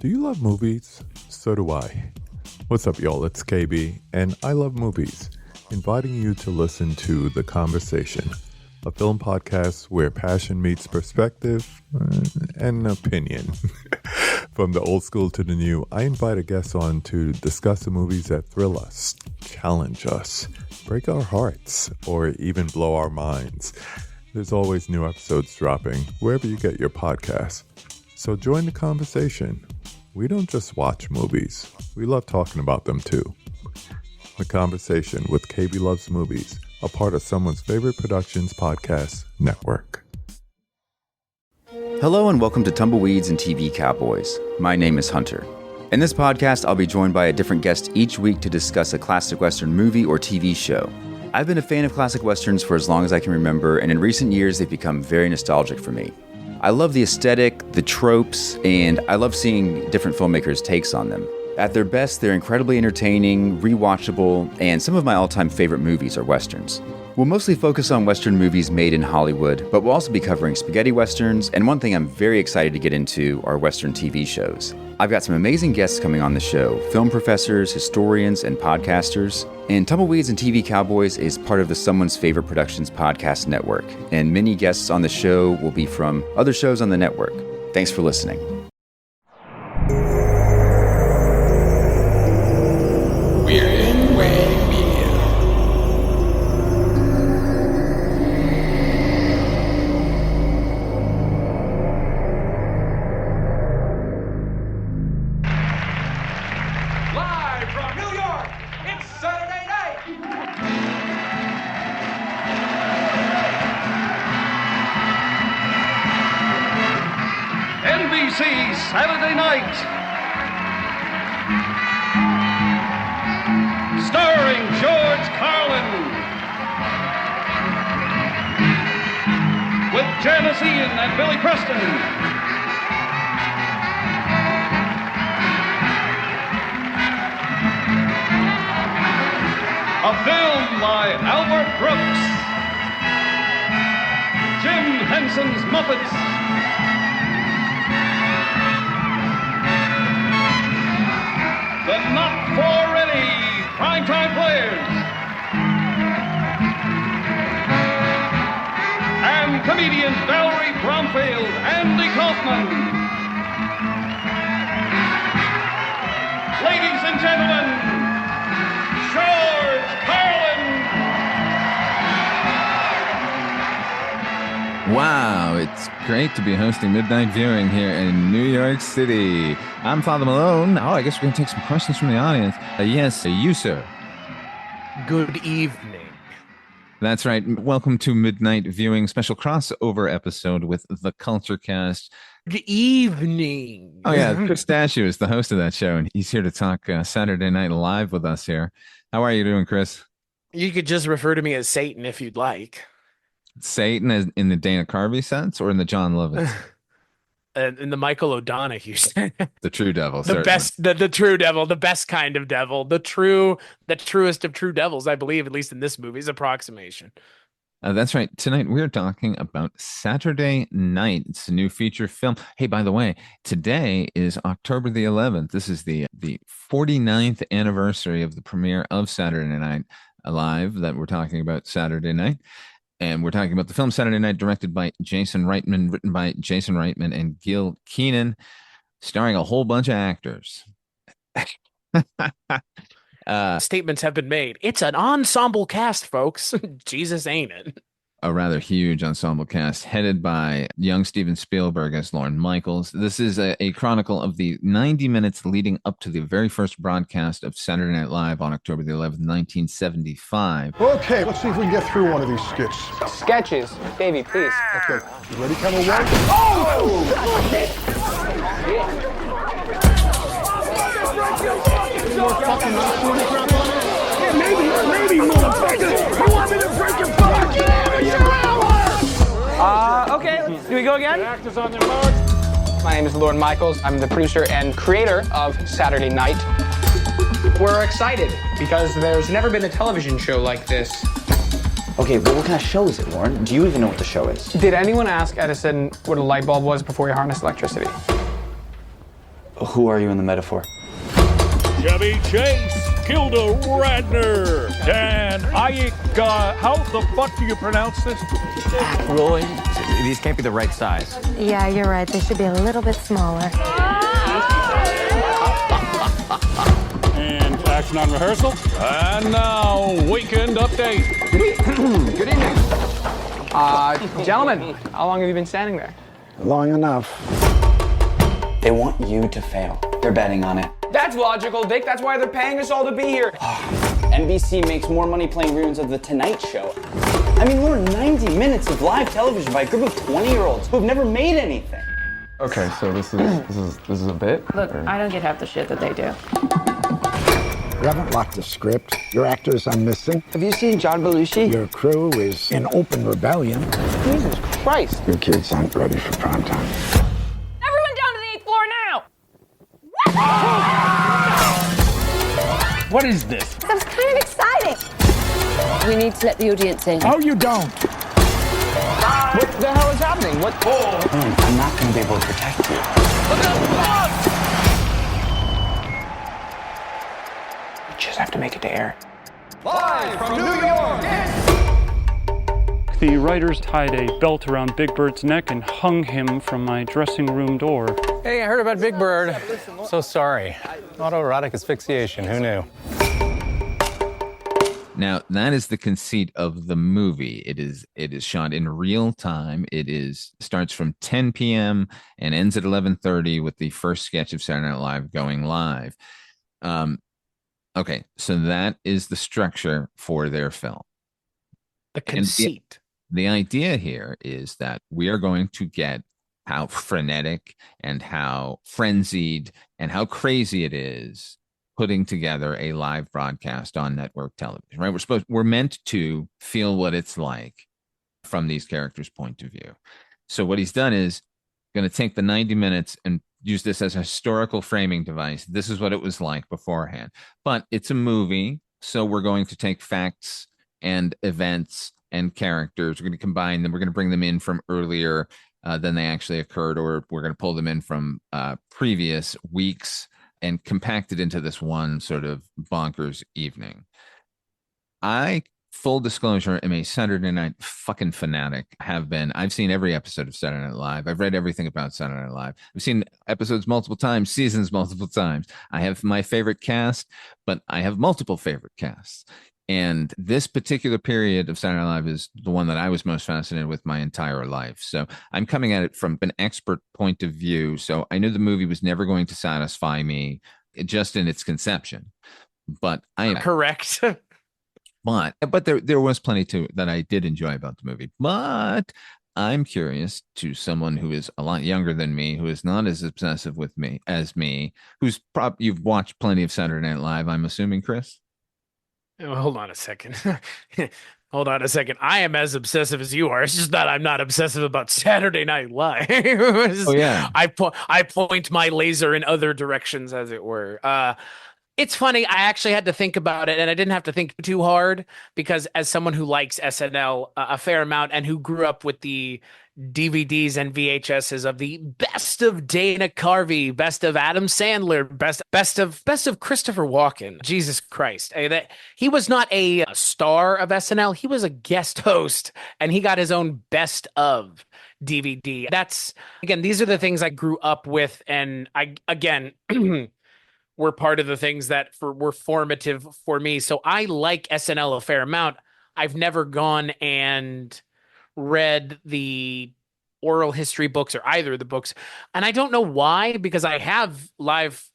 Do you love movies? So do I. What's up, y'all? It's KB, and I love movies, inviting you to listen to The Conversation, a film podcast where passion meets perspective and opinion. From the old school to the new, I invite a guest on to discuss the movies that thrill us, challenge us, break our hearts, or even blow our minds. There's always new episodes dropping wherever you get your podcasts. So join the conversation. We don't just watch movies. We love talking about them too. The Conversation with KB Loves Movies, a part of Someone's Favorite Productions podcast network. Hello and welcome to Tumbleweeds and TV Cowboys. My name is Hunter. In this podcast, I'll be joined by a different guest each week to discuss a classic Western movie or TV show. I've been a fan of classic Westerns for as long as I can remember, and in recent years, they've become very nostalgic for me. I love the aesthetic, the tropes, and I love seeing different filmmakers' takes on them. At their best, they're incredibly entertaining, rewatchable, and some of my all-time favorite movies are Westerns. We'll mostly focus on Western movies made in Hollywood, but we'll also be covering spaghetti Westerns, and one thing I'm very excited to get into are Western TV shows. I've got some amazing guests coming on the show, film professors, historians, and podcasters. And Tumbleweeds and TV Cowboys is part of the Someone's Favorite Productions podcast network, and many guests on the show will be from other shows on the network. Thanks for listening. We're in Way Media. Live from New York, it's Saturday night. NBC Saturday Night. Starring George Carlin, with Janice Ian and Billy Preston. A film by Albert Brooks, Jim Henson's Muppets, the not-for-ready primetime players, and comedians Valerie Bromfield, Andy Kaufman. Ladies and gentlemen, George Carlin. Wow, it's great to be hosting Midnight Viewing here in New York City. I'm Father Malone. Oh, I guess we're going to take some questions from the audience. Yes, you, sir. Good evening. That's right. Welcome to Midnight Viewing, special crossover episode with the Kulturecast. Good evening. Oh, yeah, Chris Dashew is the host of that show, and he's here to talk Saturday Night Live with us here. How are you doing, Chris? You could just refer to me as Satan if you'd like. Satan in the Dana Carvey sense or in the John Lovitz? In the Michael O'Donoghue sense. The true devil, the certainly. best, the true devil, the best kind of devil, the truest of true devils, I believe, at least in this movie's approximation. That's right. Tonight we're talking about Saturday Night. It's a new feature film. Hey, by the way, today is October the 11th. This is the 49th anniversary of the premiere of Saturday Night Live that we're talking about Saturday night. And we're talking about the film Saturday Night, directed by Jason Reitman, written by Jason Reitman and Gil Keenan, starring a whole bunch of actors. Statements have been made. It's an ensemble cast, folks. Jesus, ain't it? A rather huge ensemble cast headed by young Steven Spielberg as Lorne Michaels. This is a chronicle of the 90 minutes leading up to the very first broadcast of Saturday Night Live on October the 11th, 1975. Okay, let's see if we can get through one of these skits. Sketches. Davey, please. Okay, you ready, Camel One? Oh! Maybe, motherfucker. You want me to break your fucking Okay, do we go again? actors on their marks. My name is Lorne Michaels. I'm the producer and creator of Saturday Night. We're excited because there's never been a television show like this. Okay, but what kind of show is it, Lorne? Do you even know what the show is? Did anyone ask Edison what a light bulb was before he harnessed electricity? Who are you in the metaphor? Chevy Chase, Gilda Radner, Dan Ike. How the fuck do you pronounce this? Ackroyd. These can't be the right size. Yeah, you're right. They should be a little bit smaller. And action on rehearsal. And now, weekend update. Good evening. Gentlemen, how long have you been standing there? Long enough. They want you to fail. They're betting on it. That's logical, Dick. That's why they're paying us all to be here. NBC makes more money playing reruns of The Tonight Show. I mean, we're 90 minutes of live television by a group of 20-year-olds who have never made anything. Okay, so this is a bit? Look, I don't get half the shit that they do. You haven't locked the script. Your actors are missing. Have you seen John Belushi? Your crew is in open rebellion. Jesus Christ. Your kids aren't ready for prime time. Everyone down to the 8th floor now! What is this? That was kind of exciting. We need to let the audience in. Oh, you don't. What the hell is happening? What? I'm not going to be able to protect you. We just have to make it to air. Live from New York. The writers tied a belt around Big Bird's neck and hung him from my dressing room door. Hey, I heard about Big Bird. So sorry. Autoerotic asphyxiation. Who knew? Now, that is the conceit of the movie. It is shot in real time. Starts from 10 p.m. and ends at 11:30 with the first sketch of Saturday Night Live going live. Okay, so that is the structure for their film. The conceit. The idea here is that we are going to get how frenetic and how frenzied and how crazy it is putting together a live broadcast on network television, right? We're meant to feel what it's like from these characters' point of view. So what he's done is going to take the 90 minutes and use this as a historical framing device. This is what it was like beforehand, but it's a movie. So we're going to take facts and events and characters. We're going to combine them. We're going to bring them in from earlier than they actually occurred, or we're going to pull them in from previous weeks and compact it into this one sort of bonkers evening. Full disclosure, am a Saturday Night fucking fanatic. Have been. I've seen every episode of Saturday Night Live. I've read everything about Saturday Night Live. I've seen episodes multiple times, seasons multiple times. I have my favorite cast, but I have multiple favorite casts. And this particular period of Saturday Night Live is the one that I was most fascinated with my entire life. So I'm coming at it from an expert point of view. So I knew the movie was never going to satisfy me just in its conception. But I am correct. but there was plenty to that I did enjoy about the movie. But I'm curious to someone who is a lot younger than me, who is not as obsessive with me as me, you've watched plenty of Saturday Night Live, I'm assuming, Chris? Hold on a second. Hold on a second. I am as obsessive as you are. It's just that I'm not obsessive about Saturday Night Live. Oh, yeah. I point my laser in other directions, as it were. It's funny. I actually had to think about it, and I didn't have to think too hard because as someone who likes SNL a fair amount and who grew up with the DVDs and VHSs of the best of Dana Carvey, best of Adam Sandler, best of Christopher Walken. Jesus Christ. He was not a star of SNL. He was a guest host, and he got his own best of DVD. These are the things I grew up with, and were part of the things that were formative for me. So I like SNL a fair amount. I've never gone and read the oral history books or either of the books. And I don't know why, because I have Live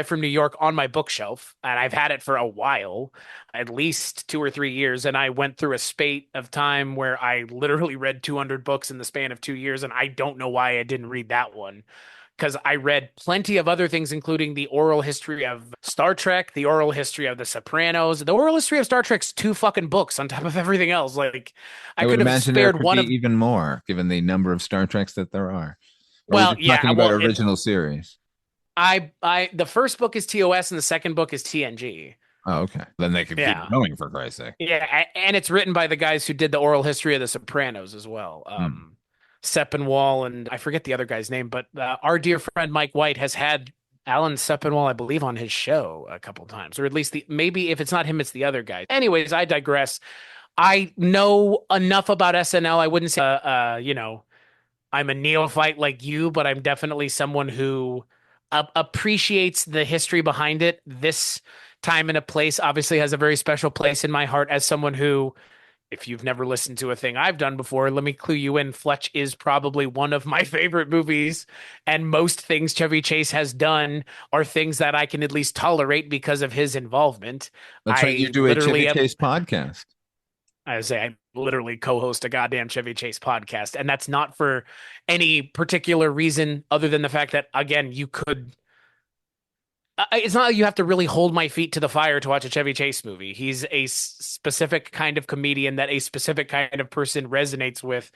from New York on my bookshelf, and I've had it for a while, at least 2 or 3 years. And I went through a spate of time where I literally read 200 books in the span of 2 years. And I don't know why I didn't read that one, because I read plenty of other things, including the oral history of Star Trek, the oral history of The Sopranos. The oral history of Star Trek's 2 fucking books on top of everything else. Like, I could have spared one of even more, given the number of Star Treks that there are. Talking about original series. The first book is TOS and the second book is TNG. Oh, okay. Then they could keep going, for Christ's sake. Yeah, and it's written by the guys who did the oral history of The Sopranos as well. Seppenwall, and I forget the other guy's name, but our dear friend Mike White has had Alan Sepinwall, I believe, on his show a couple times, or at least maybe if it's not him, it's the other guy. Anyways, I digress. I know enough about SNL. I wouldn't say, I'm a neophyte like you, but I'm definitely someone who appreciates the history behind it. This time and a place obviously has a very special place in my heart as someone who, if you've never listened to a thing I've done before, let me clue you in. Fletch is probably one of my favorite movies, and most things Chevy Chase has done are things that I can at least tolerate because of his involvement. That's right. You do a Chevy Chase podcast. I literally co-host a goddamn Chevy Chase podcast, and that's not for any particular reason other than the fact that, again, you could. It's not like you have to really hold my feet to the fire to watch a Chevy Chase movie. He's a specific kind of comedian that a specific kind of person resonates with,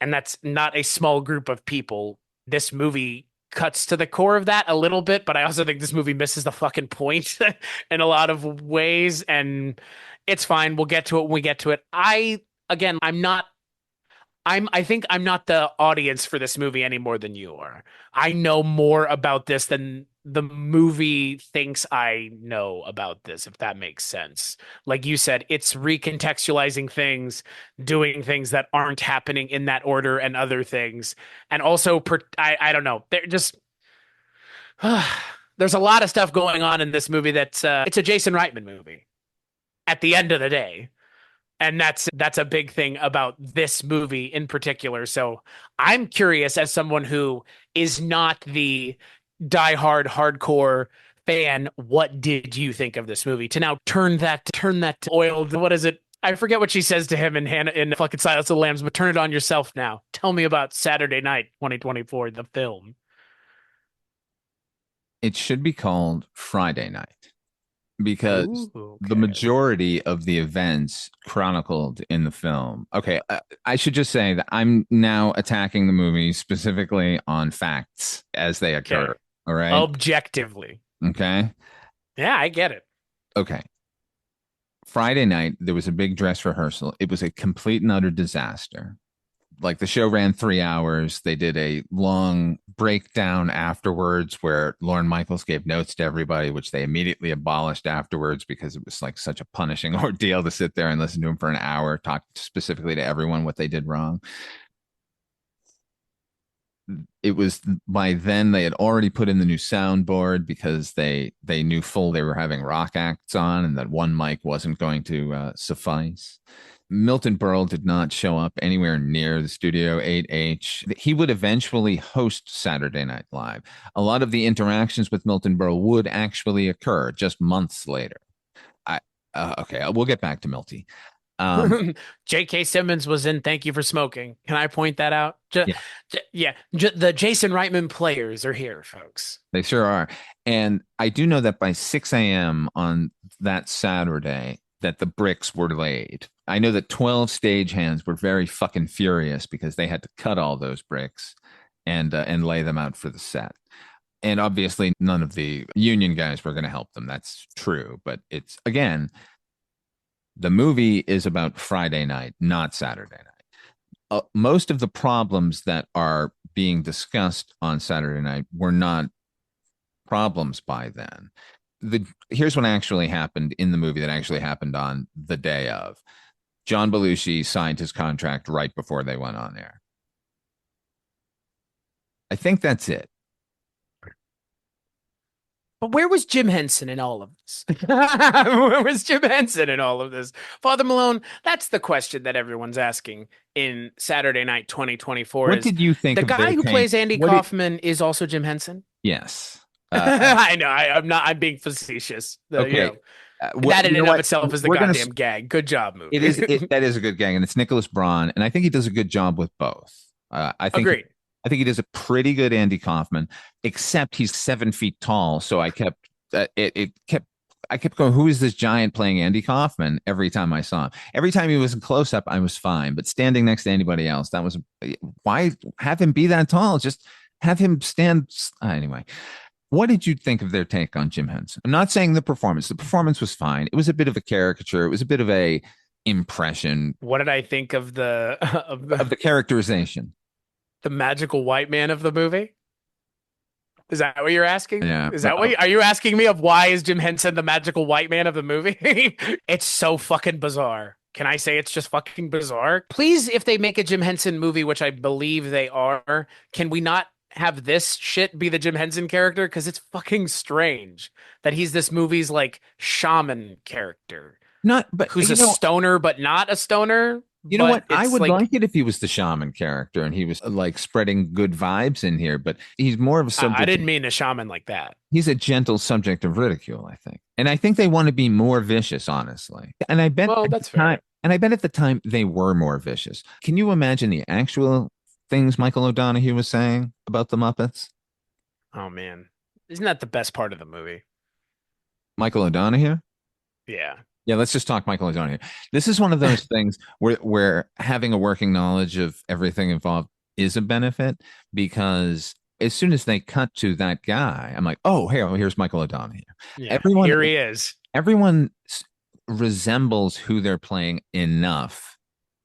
and that's not a small group of people. This movie cuts to the core of that a little bit, but I also think this movie misses the fucking point in a lot of ways, and it's fine. We'll get to it when we get to it. I think I'm not the audience for this movie any more than you are. I know more about this than the movie thinks I know about this, if that makes sense. Like you said, it's recontextualizing things, doing things that aren't happening in that order and other things. And also, I don't know. They're just... there's a lot of stuff going on in this movie it's a Jason Reitman movie at the end of the day. And that's a big thing about this movie in particular. So I'm curious, as someone who is not the diehard hardcore fan, what did you think of this movie? To now turn that oil, what is it? I forget what she says to him in fucking Silence of the Lambs, but turn it on yourself now. Tell me about Saturday Night 2024, the film. It should be called Friday Night, because the majority of the events chronicled in the film. Okay, I should just say that I'm now attacking the movie specifically on facts as they occur. Okay. All right. Objectively. Okay. Yeah, I get it. Okay. Friday night, there was a big dress rehearsal. It was a complete and utter disaster. Like, the show ran 3 hours. They did a long breakdown afterwards where Lorne Michaels gave notes to everybody, which they immediately abolished afterwards because it was like such a punishing ordeal to sit there and listen to him for an hour, talk specifically to everyone what they did wrong. It was by then they had already put in the new soundboard because they knew they were having rock acts on and that one mic wasn't going to suffice. Milton Berle did not show up anywhere near the Studio 8H. He would eventually host Saturday Night Live. A lot of the interactions with Milton Berle would actually occur just months later. Okay, we'll get back to Milty. J.K. Simmons was in Thank You for Smoking. Can I point that out? The Jason Reitman players are here, folks. They sure are. And I do know that by 6 a.m. on that Saturday that the bricks were laid. I know that 12 stagehands were very fucking furious because they had to cut all those bricks and lay them out for the set. And obviously none of the union guys were going to help them. That's true. But it's, again, the movie is about Friday night, not Saturday night. Most of the problems that are being discussed on Saturday night were not problems by then. Here's what actually happened in the movie that actually happened on the day of. John Belushi signed his contract right before they went on air. I think that's it. But where was Jim Henson in all of this? Where was Jim Henson in all of this? Father Malone, that's the question that everyone's asking in Saturday Night 2024. What did you think the of guy who their plays take? Andy Kaufman is also Jim Henson? Yes. I know. I'm being facetious. Okay. That in and of itself is the goddamn gag. Good job, movie. That is a good gag, and it's Nicholas Braun, and I think he does a good job with both. Agreed. I think he does a pretty good Andy Kaufman, except he's 7 feet tall. So I kept going, who is this giant playing Andy Kaufman every time I saw him? Every time he was in close up, I was fine. But standing next to anybody else, why have him be that tall? Just have him stand. Anyway, what did you think of their take on Jim Henson? I'm not saying the performance. The performance was fine. It was a bit of a caricature. It was a bit of a impression. What did I think of the of the characterization? The magical white man of the movie? Is that what you're asking? Yeah. Is that what are you asking me of why is Jim Henson the magical white man of the movie? It's so fucking bizarre. Can I say it's just fucking bizarre? Please, if they make a Jim Henson movie, which I believe they are, can we not have this shit be the Jim Henson character? Because it's fucking strange that he's this movie's like shaman character. Not, but who's a stoner, but not a stoner. You know what? I would like it if he was the shaman character and he was like spreading good vibes in here, but he's more of a subject. I didn't mean a shaman like that. He's a gentle subject of ridicule, I think. And I think they want to be more vicious, honestly. And I bet that's fair. And I bet at the time they were more vicious. Can you imagine the actual things Michael O'Donoghue was saying about the Muppets? Oh man. Isn't that the best part of the movie? Michael O'Donoghue? Yeah. Yeah, let's just talk Michael O'Donoghue. This is one of those things where having a working knowledge of everything involved is a benefit, because as soon as they cut to that guy, I'm like, oh, here's Michael O'Donoghue. Yeah, here he is. Everyone resembles who they're playing enough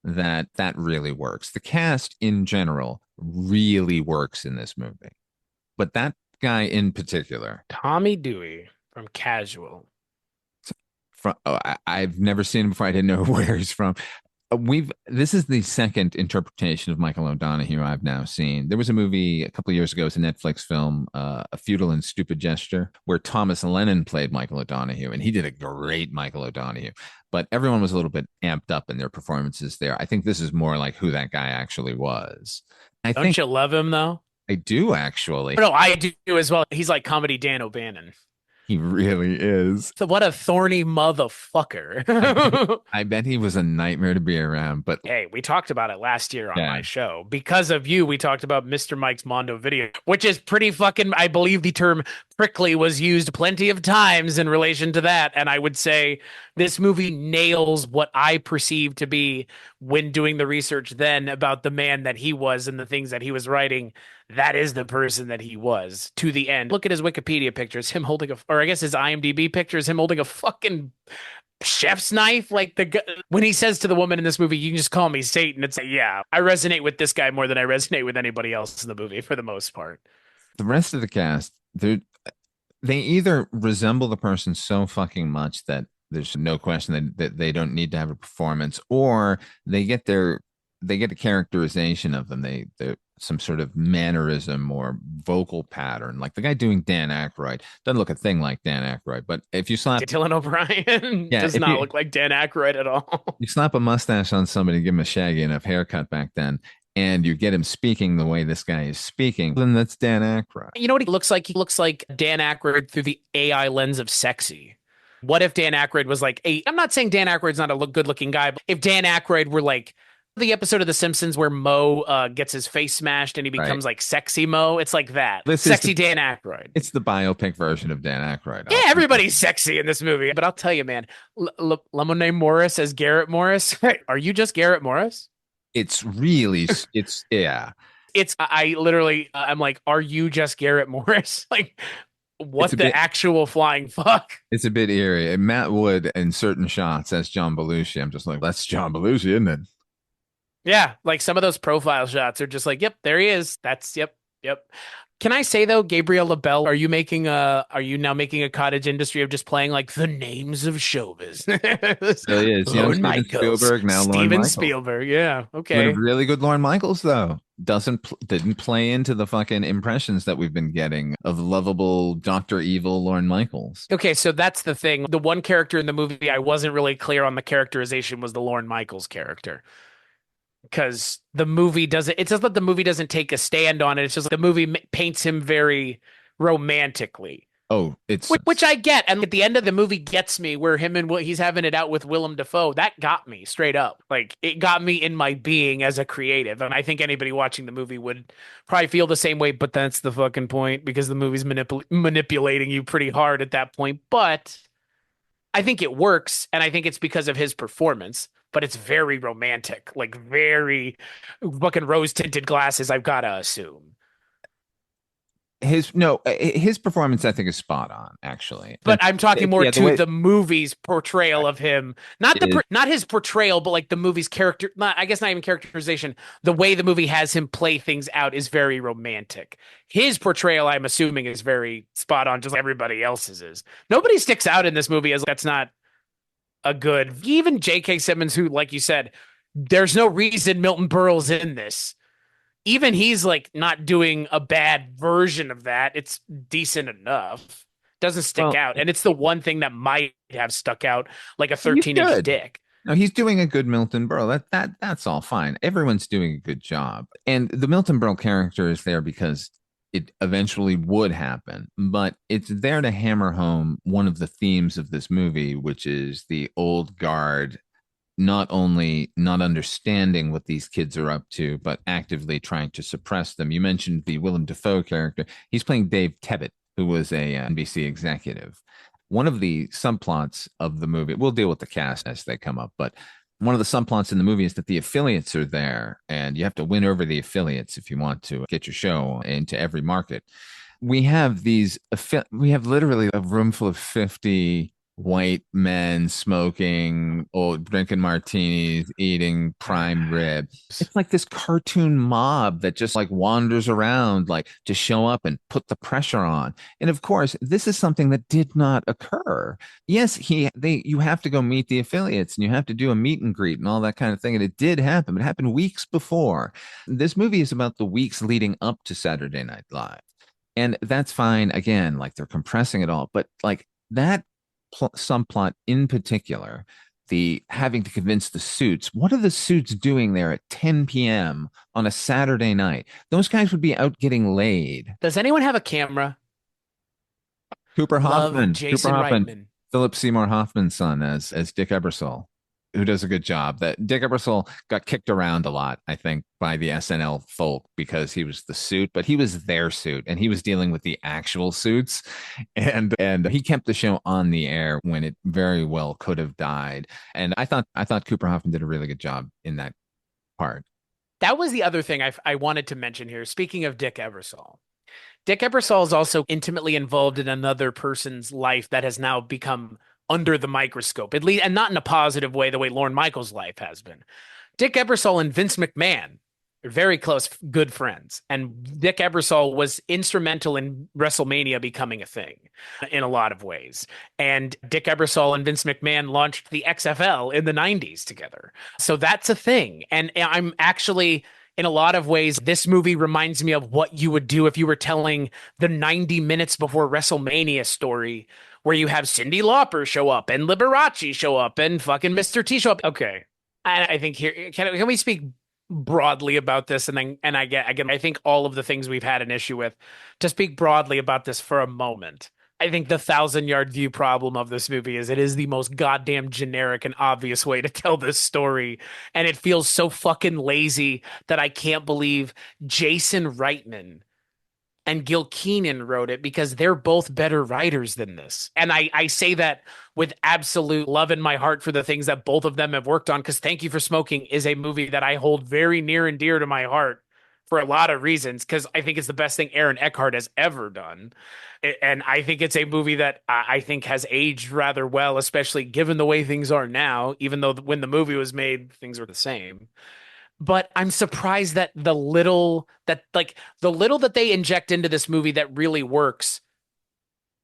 that really works. The cast in general really works in this movie. But that guy in particular. Tommy Dewey from Casual. I've never seen him before. I didn't know where he's from. This is the second interpretation of Michael O'Donoghue I've now seen. There was a movie a couple of years ago. It's a Netflix film, A Futile and Stupid Gesture, where Thomas Lennon played Michael O'Donoghue, and he did a great Michael O'Donoghue. But everyone was a little bit amped up in their performances there. I think this is more like who that guy actually was. Don't you love him though? I do, actually. No, I do as well. He's like comedy Dan O'Bannon. He really is. So what a thorny motherfucker. I bet he was a nightmare to be around. But hey, we talked about it last year on my show. Because of you, we talked about Mr. Mike's Mondo video, which is pretty fucking, I believe the term prickly was used plenty of times in relation to that. And I would say this movie nails what I perceive to be, when doing the research then about the man that he was and the things that he was writing, that is the person that he was to the end. Look at his Wikipedia pictures, him holding or I guess his IMDb pictures, him holding a fucking chef's knife. Like when he says to the woman in this movie, you can just call me Satan. It's like, yeah, I resonate with this guy more than I resonate with anybody else in the movie for the most part. The rest of the cast, they either resemble the person so fucking much that there's no question that they don't need to have a performance, or they get a characterization of them. They're some sort of mannerism or vocal pattern. Like the guy doing Dan Aykroyd doesn't look a thing like Dan Aykroyd, but if you slap Dylan O'Brien does not look like Dan Aykroyd at all. You slap a mustache on somebody, give him a shaggy enough haircut back then, and you get him speaking the way this guy is speaking, then that's Dan Aykroyd. You know what he looks like? He looks like Dan Aykroyd through the AI lens of sexy. What if Dan Aykroyd was like I'm not saying Dan Aykroyd's not a good looking guy, but if Dan Aykroyd were like the episode of The Simpsons where Moe gets his face smashed and he becomes like sexy Moe, it's like that. Sexy Dan Aykroyd. It's the biopic version of Dan Aykroyd. Yeah, everybody's sexy in this movie. But I'll tell you, man, Lemonade Morris as Garrett Morris. Are you just Garrett Morris? It's really, yeah. I literally, I'm like, are you just Garrett Morris? Like, what the actual flying fuck? It's a bit eerie. And Matt Wood in certain shots as John Belushi. I'm just like, that's John Belushi, isn't it? Yeah, like some of those profile shots are just like, yep, there he is. That's yep. Can I say though, Gabriel LaBelle, are you now making a cottage industry of just playing like the names of showbiz? So he is. Lorne Michaels, Spielberg, now Lorne Steven Michaels. Spielberg. Yeah, okay. Doing a really good Lorne Michaels though. Didn't play into the fucking impressions that we've been getting of lovable Dr. Evil Lorne Michaels. Okay, so that's the thing. The one character in the movie I wasn't really clear on the characterization was the Lorne Michaels character. Because the movie it's just that the movie doesn't take a stand on it. It's just the movie paints him very romantically. Oh, which I get. And at the end of the movie gets me where he's having it out with Willem Dafoe. That got me straight up. Like it got me in my being as a creative. And I think anybody watching the movie would probably feel the same way, but that's the fucking point because the movie's manipulating you pretty hard at that point. But I think it works. And I think it's because of his performance. But it's very romantic, like very fucking rose tinted glasses, I've got to assume. his performance I think is spot on, actually. But I'm talking more to way the movie's portrayal of him, not his portrayal, but like the movie's character. I guess not even characterization. The way the movie has him play things out is very romantic. His portrayal, I'm assuming, is very spot on, just like everybody else's is. Nobody sticks out in this movie as that's not a good. Even J.K. Simmons, who, like you said, there's no reason Milton Berle's in this. Even he's like not doing a bad version of that. It's decent enough. Doesn't stick out. And it's the one thing that might have stuck out like a 13-inch dick. No, he's doing a good Milton Berle. That's all fine. Everyone's doing a good job. And the Milton Berle character is there because it eventually would happen, but it's there to hammer home one of the themes of this movie, which is the old guard not only not understanding what these kids are up to, but actively trying to suppress them. You mentioned the Willem Dafoe character. He's playing Dave Tebbutt, who was a NBC executive. One of the subplots of the movie, we'll deal with the cast as they come up, but one of the subplots in the movie is that the affiliates are there and you have to win over the affiliates if you want to get your show into every market. We have literally a room full of 50 white men smoking, drinking martinis, eating prime rib. It's like this cartoon mob that just like wanders around, like to show up and put the pressure on. And of course, this is something that did not occur. Yes, you have to go meet the affiliates and you have to do a meet and greet and all that kind of thing. And it did happen. It happened weeks before. This movie is about the weeks leading up to Saturday Night Live. And that's fine. Again, like they're compressing it all, but like that subplot in particular, the having to convince the suits, what are the suits doing there at 10 p.m. on a Saturday night? Those guys would be out getting laid. Does anyone have a camera? Cooper Hoffman, Jason Reitman. Philip Seymour Hoffman's son as Dick Ebersol, who does a good job. That Dick Ebersol got kicked around a lot, I think, by the SNL folk because he was the suit, but he was their suit and he was dealing with the actual suits. And he kept the show on the air when it very well could have died. And I thought Cooper Hoffman did a really good job in that part. That was the other thing I wanted to mention here. Speaking of Dick Ebersol. Dick Ebersol is also intimately involved in another person's life that has now become under the microscope, at least, and not in a positive way, the way Lorne Michaels' life has been. Dick Ebersol and Vince McMahon are very close, good friends. And Dick Ebersol was instrumental in WrestleMania becoming a thing in a lot of ways. And Dick Ebersol and Vince McMahon launched the XFL in the 90s together. So that's a thing. And I'm actually, in a lot of ways, this movie reminds me of what you would do if you were telling the 90 minutes before WrestleMania story, where you have Cyndi Lauper show up and Liberace show up and fucking Mr. T show up. Okay. I think here, can we speak broadly about this? And I think all of the things we've had an issue with, to speak broadly about this for a moment. I think the 1,000-yard view problem of this movie is it is the most goddamn generic and obvious way to tell this story. And it feels so fucking lazy that I can't believe Jason Reitman and Gil Keenan wrote it, because they're both better writers than this. And I say that with absolute love in my heart for the things that both of them have worked on, because Thank You for Smoking is a movie that I hold very near and dear to my heart for a lot of reasons, because I think it's the best thing Aaron Eckhart has ever done. And I think it's a movie that I think has aged rather well, especially given the way things are now, even though when the movie was made, things were the same. But I'm surprised that the little that they inject into this movie that really works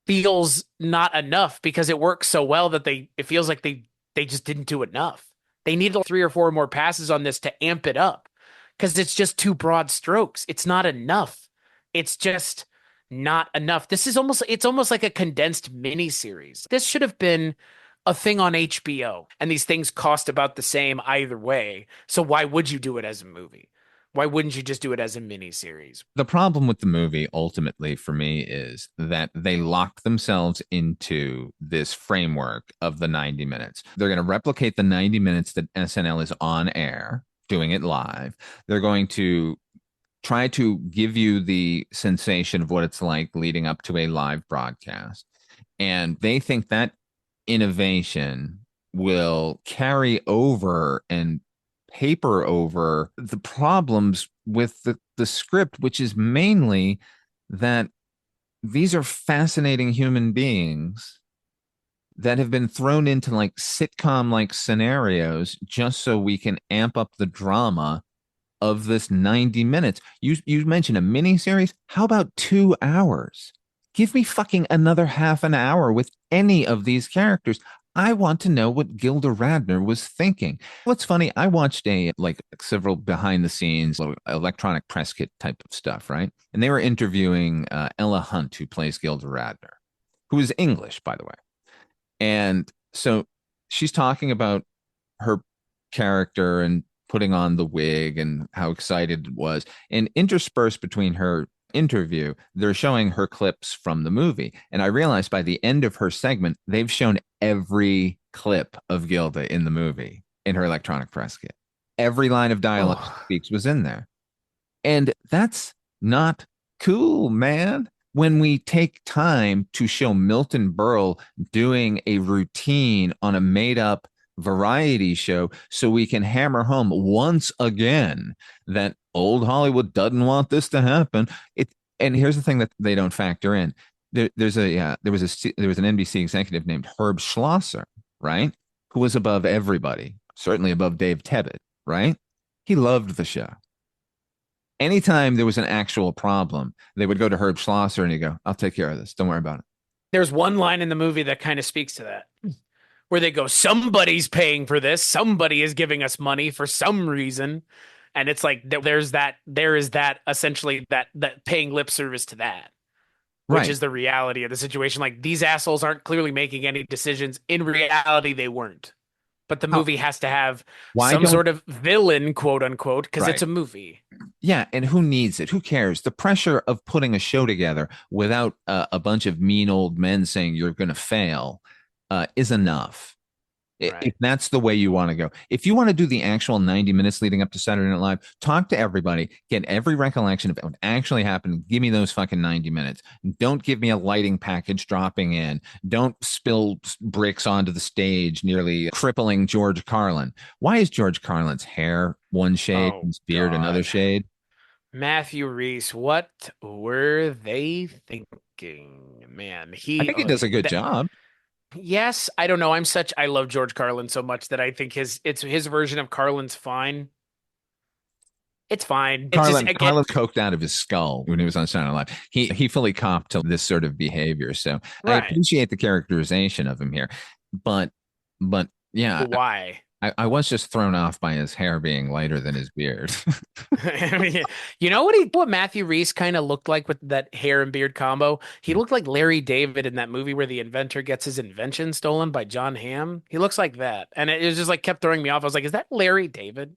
feels not enough, because it works so well that it feels like they just didn't do enough. They needed 3 or 4 more passes on this to amp it up, because it's just too broad strokes. It's not enough. It's just not enough. It's almost like a condensed mini series. This should have been a thing on HBO, and these things cost about the same either way. So why would you do it as a movie? Why wouldn't you just do it as a mini series? The problem with the movie ultimately for me is that they lock themselves into this framework of the 90 minutes. They're going to replicate the 90 minutes that SNL is on air, doing it live. They're going to try to give you the sensation of what it's like leading up to a live broadcast. And they think that innovation will carry over and paper over the problems with the script, which is mainly that these are fascinating human beings that have been thrown into like sitcom like scenarios just so we can amp up the drama of this 90 minutes. You mentioned a mini series. How about 2 hours? Give me fucking another half an hour with any of these characters. I want to know what Gilda Radner was thinking. What's funny, I watched several behind the scenes electronic press kit type of stuff, right? And they were interviewing Ella Hunt, who plays Gilda Radner, who is English, by the way. And so she's talking about her character and putting on the wig and how excited it was. And interspersed between her interview, they're showing her clips from the movie. And I realized by the end of her segment, they've shown every clip of Gilda in the movie in her electronic press kit. Every line of dialogue she speaks was in there. And that's not cool, man. When we take time to show Milton Berle doing a routine on a made-up variety show so we can hammer home once again that old Hollywood doesn't want this to happen. And here's the thing that they don't factor in. There was an NBC executive named Herb Schlosser, right? Who was above everybody, certainly above Dave Tebbutt, right? He loved the show. Anytime there was an actual problem, they would go to Herb Schlosser and he'd go, I'll take care of this. Don't worry about it. There's one line in the movie that kind of speaks to that, where they go, somebody's paying for this. Somebody is giving us money for some reason. And it's like, there is that essentially that paying lip service to that, which is the reality of the situation. Like, these assholes aren't clearly making any decisions. In reality, they weren't. But the movie has to have some sort of villain, quote unquote, because it's a movie. Yeah, and who needs it? Who cares? The pressure of putting a show together without a bunch of mean old men saying you're going to fail is enough. If that's the way you want to go. If you want to do the actual 90 minutes leading up to Saturday Night Live, talk to everybody, get every recollection of what actually happened. Give me those fucking 90 minutes. Don't give me a lighting package dropping in. Don't spill bricks onto the stage, nearly crippling George Carlin. Why is George Carlin's hair one shade and his beard another shade? Matthew Rhys, what were they thinking? Man, I think he does a good job. Yes, I don't know. I love George Carlin so much that I think his version of Carlin's fine. It's fine. Carlin coked out of his skull when he was on Saturday Night Live. He fully copped to this sort of behavior. So I appreciate the characterization of him here. But yeah. Why? I was just thrown off by his hair being lighter than his beard. You know what Matthew Rhys kind of looked like with that hair and beard combo? He looked like Larry David in that movie where the inventor gets his invention stolen by John Hamm. He looks like that. And it was just like kept throwing me off. I was like, is that Larry David?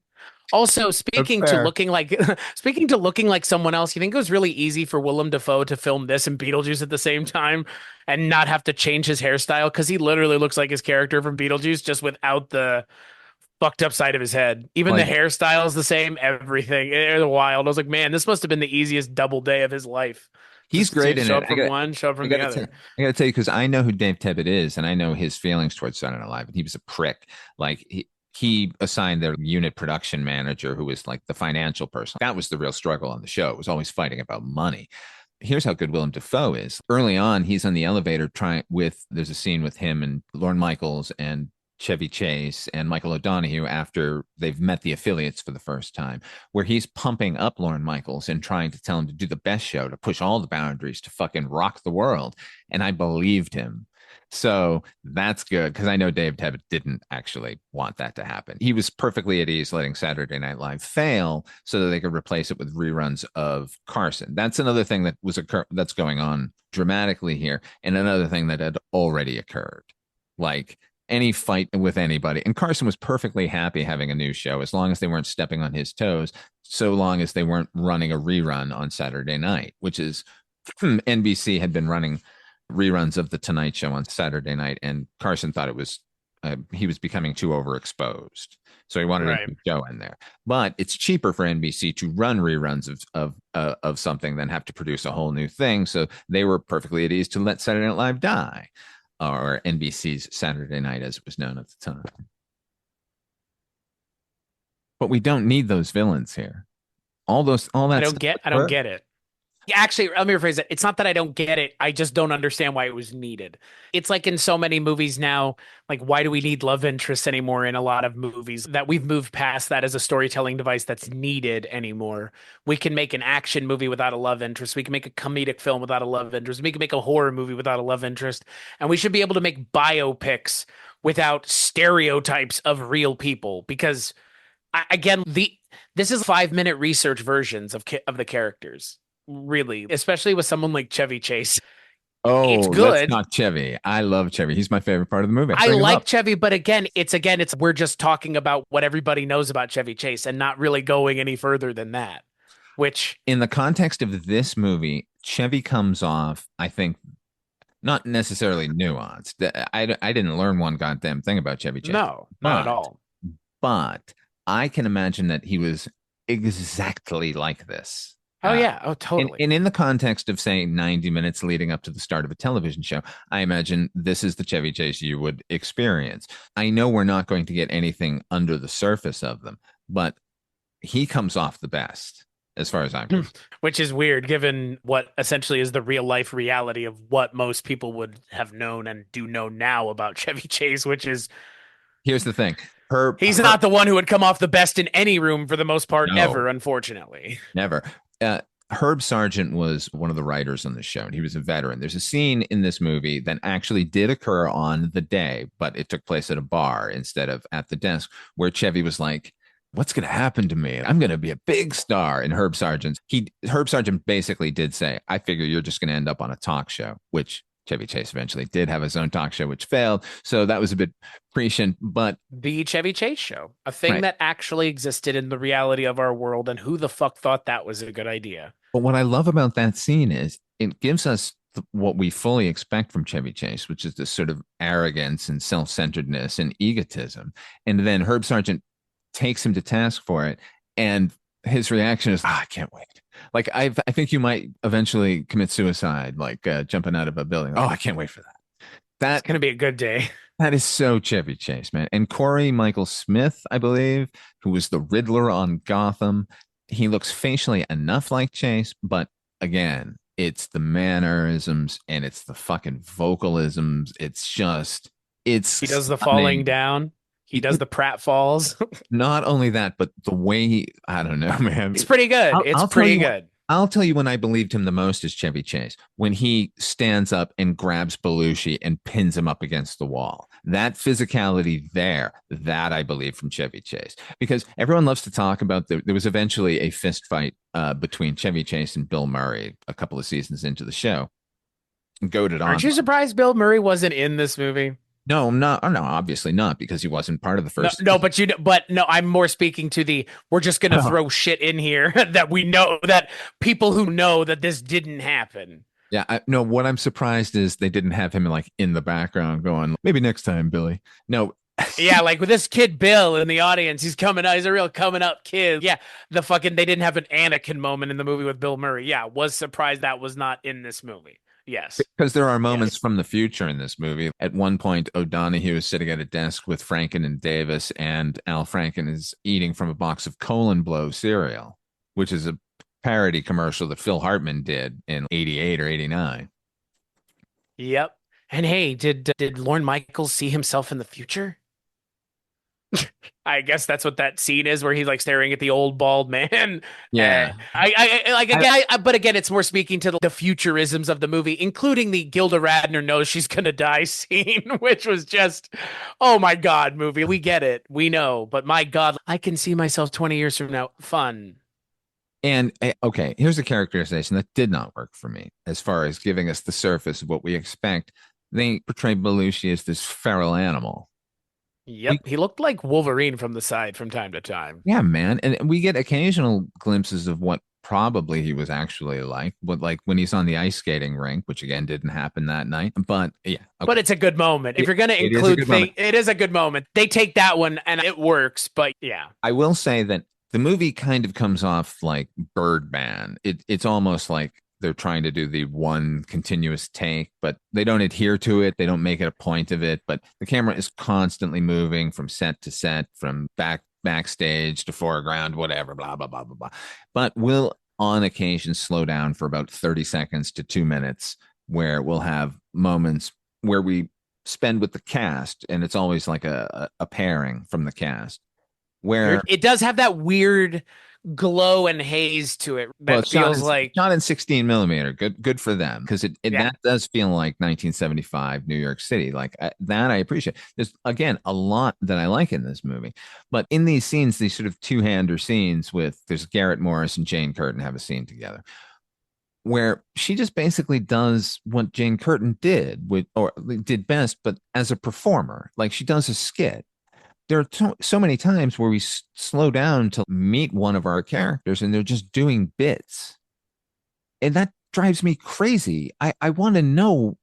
Also, speaking to looking like someone else, you think it was really easy for Willem Dafoe to film this and Beetlejuice at the same time and not have to change his hairstyle? Because he literally looks like his character from Beetlejuice, just without the fucked up side of his head. Even the hairstyle is the same, everything. It's wild. I was like, man, this must have been the easiest double day of his life. He's great in show it. Up from one, show up from the other. I got to tell you, because I know who Dave Tebbutt is, and I know his feelings towards Saturday Night Live, and he was a prick. Like, he assigned their unit production manager, who was like the financial person. That was the real struggle on the show. It was always fighting about money. Here's how good Willem Dafoe is. Early on, he's on the elevator there's a scene with him and Lorne Michaels and Chevy Chase and Michael O'Donoghue after they've met the affiliates for the first time, where he's pumping up Lorne Michaels and trying to tell him to do the best show, to push all the boundaries, to fucking rock the world. And I believed him. So that's good, because I know Dave Tebbutt didn't actually want that to happen. He was perfectly at ease letting Saturday Night Live fail so that they could replace it with reruns of Carson. That's another thing that's going on dramatically here, and another thing that had already occurred. Like, any fight with anybody. And Carson was perfectly happy having a new show as long as they weren't stepping on his toes, so long as they weren't running a rerun on Saturday night, which is NBC had been running reruns of The Tonight Show on Saturday night, and Carson thought it was he was becoming too overexposed. So he wanted a new show in there. But it's cheaper for NBC to run reruns of something than have to produce a whole new thing. So they were perfectly at ease to let Saturday Night Live die, or NBC's Saturday Night as it was known at the time. But we don't need those villains here. All that I don't get it. Actually, let me rephrase it. It's not that I don't get it. I just don't understand why it was needed. It's like in so many movies now, like why do we need love interests anymore in a lot of movies that we've moved past that as a storytelling device that's needed anymore. We can make an action movie without a love interest. We can make a comedic film without a love interest. We can make a horror movie without a love interest. And we should be able to make biopics without stereotypes of real people because again, this is 5-minute research versions of the characters. Really, especially with someone like Chevy Chase. Oh, it's let's good. talk Chevy. I love Chevy. He's my favorite part of the movie. I like Chevy, but it's we're just talking about what everybody knows about Chevy Chase and not really going any further than that. Which, in the context of this movie, Chevy comes off, I think, not necessarily nuanced. I didn't learn one goddamn thing about Chevy Chase. No, not at all. But I can imagine that he was exactly like this. Oh, yeah. Oh, totally. And in the context of, say, 90 minutes leading up to the start of a television show, I imagine this is the Chevy Chase you would experience. I know we're not going to get anything under the surface of them, but he comes off the best as far as I'm concerned. Which is weird, given what essentially is the real life reality of what most people would have known and do know now about Chevy Chase, which is... Here's the thing. He's not the one who would come off the best in any room for the most part, No. ever, unfortunately. Never. Herb Sargent was one of the writers on the show, and he was a veteran. There's a scene in this movie that actually did occur on the day, but it took place at a bar instead of at the desk, where Chevy was like, what's going to happen to me? I'm going to be a big star. And Herb Sargent basically did say, I figure you're just going to end up on a talk show, which Chevy Chase eventually did have his own talk show, which failed. So that was a bit prescient, but the Chevy Chase show, a thing Right. that actually existed in the reality of our world. And who the fuck thought that was a good idea? But what I love about that scene is it gives us what we fully expect from Chevy Chase, which is this sort of arrogance and self-centeredness and egotism. And then Herb Sargent takes him to task for it. And his reaction is, I can't wait. Like, I think you might eventually commit suicide, like jumping out of a building. Oh, I can't wait for that. That's going to be a good day. That is so Chevy Chase, man. And Corey Michael Smith, I believe, who was the Riddler on Gotham, he looks facially enough like Chase, but again, it's the mannerisms and it's the fucking vocalisms. He does the falling down. He does the pratfalls. Not only that, but the way I don't know, man. It's pretty good. It's pretty good. I'll tell you when I believed him the most is Chevy Chase, when he stands up and grabs Belushi and pins him up against the wall. That physicality there, that I believe from Chevy Chase. Because everyone loves to talk about, there was eventually a fist fight between Chevy Chase and Bill Murray a couple of seasons into the show. Goated on. Aren't you surprised Bill Murray wasn't in this movie? No, I'm not. No, obviously not, because he wasn't part of the first. No, but I'm more speaking to we're just going to throw shit in here that we know, that people who know that this didn't happen. Yeah, no, what I'm surprised is they didn't have him like in the background going, maybe next time, Billy. No. Yeah, like with this kid Bill in the audience, he's coming out. He's a real coming up kid. Yeah, they didn't have an Anakin moment in the movie with Bill Murray. Yeah, was surprised that was not in this movie. Yes. Because there are moments from the future in this movie. At one point, O'Donohue is sitting at a desk with Franken and Davis, and Al Franken is eating from a box of Colon Blow cereal, which is a parody commercial that Phil Hartman did in 88 or 89. Yep. And hey, did Lorne Michaels see himself in the future? I guess that's what that scene is, where he's like staring at the old bald man. Yeah. But again, it's more speaking to the futurisms of the movie, including the Gilda Radner knows she's gonna die scene, which was just, oh my God, movie. We get it. We know. But my God, I can see myself 20 years from now. Fun. And okay, here's a characterization that did not work for me as far as giving us the surface of what we expect. They portray Belushi as this feral animal. Yep, he looked like Wolverine from the side from time to time. Yeah, man. And we get occasional glimpses of what probably he was actually like, but like when he's on the ice skating rink, which again didn't happen that night. But yeah. Okay. But it's a good moment. If you're going to include things, it is a good moment. They take that one and it works, but yeah. I will say that the movie kind of comes off like Birdman. It's almost like they're trying to do the one continuous take, but they don't adhere to it. They don't make it a point of it, but the camera is constantly moving from set to set, from backstage to foreground, whatever, blah, blah, blah, blah, blah. But on occasion slow down for about 30 seconds to 2 minutes, where we'll have moments where we spend with the cast, and it's always like a pairing from the cast, where it does have that weird glow and haze to it that feels like shot in 16 millimeter. Good for them, because that does feel like 1975 New York City. Like that I appreciate. There's again a lot that I like in this movie, but in these scenes, these sort of two-hander scenes there's Garrett Morris and Jane Curtin have a scene together where she just basically does what Jane Curtin did best, but as a performer. Like, she does a skit. There are so many times where we slow down to meet one of our characters and they're just doing bits. And that drives me crazy. I want to know.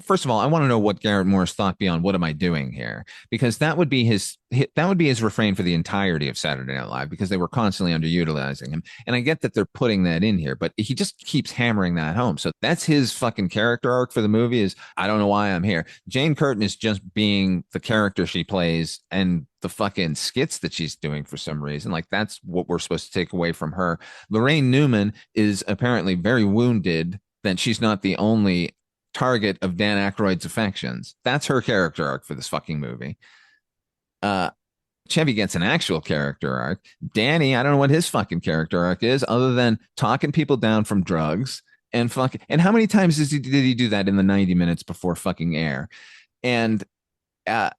First of all, I want to know what Garrett Morris thought beyond what am I doing here? Because that would be his refrain for the entirety of Saturday Night Live, because they were constantly underutilizing him. And I get that they're putting that in here, but he just keeps hammering that home. So that's his fucking character arc for the movie is, I don't know why I'm here. Jane Curtin is just being the character she plays and the fucking skits that she's doing for some reason. Like, that's what we're supposed to take away from her. Lorraine Newman is apparently very wounded that she's not the only target of Dan Aykroyd's affections. That's her character arc for this fucking movie. Chevy gets an actual character arc. Danny, I don't know what his fucking character arc is, other than talking people down from drugs and fucking. And how many times did he do that in the 90 minutes before fucking air? And yeah,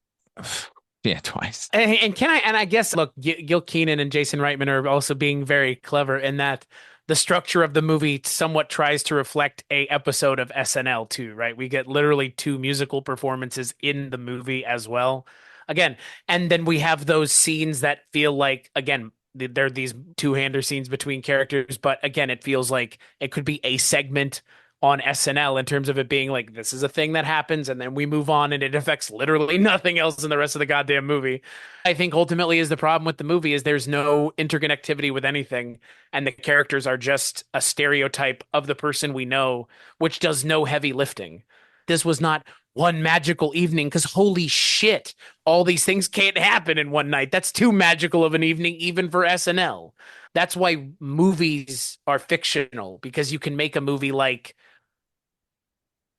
twice. And I guess, look, Gil Kenan and Jason Reitman are also being very clever in that the structure of the movie somewhat tries to reflect a episode of SNL too, right? We get literally 2 musical performances in the movie as well. Again, and then we have those scenes that feel like, again, they're these two-hander scenes between characters, but again, it feels like it could be a segment on SNL in terms of it being like, this is a thing that happens and then we move on and it affects literally nothing else in the rest of the goddamn movie. I think ultimately is the problem with the movie is there's no interconnectivity with anything, and the characters are just a stereotype of the person we know, which does no heavy lifting. This was not one magical evening, because holy shit, all these things can't happen in one night. That's too magical of an evening even for SNL. That's why movies are fictional, because you can make a movie like,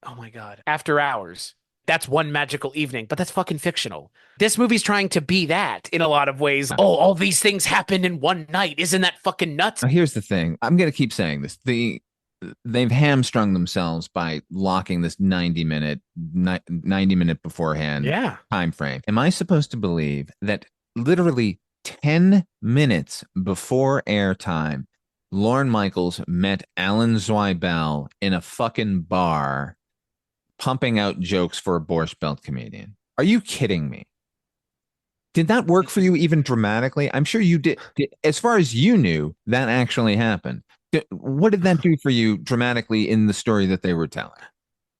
oh my God, After Hours. That's one magical evening, but that's fucking fictional. This movie's trying to be that in a lot of ways. Oh, all these things happen in one night. Isn't that fucking nuts? Now, here's the thing. I'm going to keep saying this. They've hamstrung themselves by locking this 90 minute beforehand time frame. Am I supposed to believe that literally 10 minutes before airtime, Lorne Michaels met Alan Zweibel in a fucking bar pumping out jokes for a Borscht Belt comedian? Are you kidding me? Did that work for you even dramatically? I'm sure you did. As far as you knew, that actually happened. What did that do for you dramatically in the story that they were telling?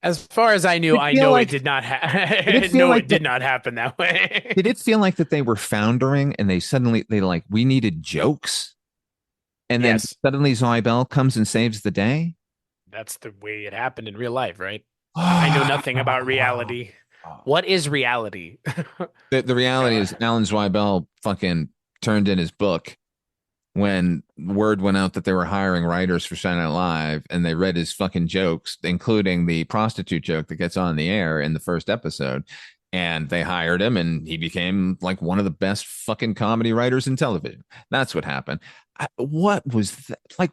As far as I knew, it did not happen. It did not happen that way. Did it feel like that they were foundering and we needed jokes? And then suddenly Zweibel comes and saves the day? That's the way it happened in real life, right? I know nothing about reality. What is reality? The reality is Alan Zweibel fucking turned in his book when word went out that they were hiring writers for Saturday Night Live, and they read his fucking jokes, including the prostitute joke that gets on the air in the first episode. And they hired him, and he became like one of the best fucking comedy writers in television. That's what happened. What was that? Like,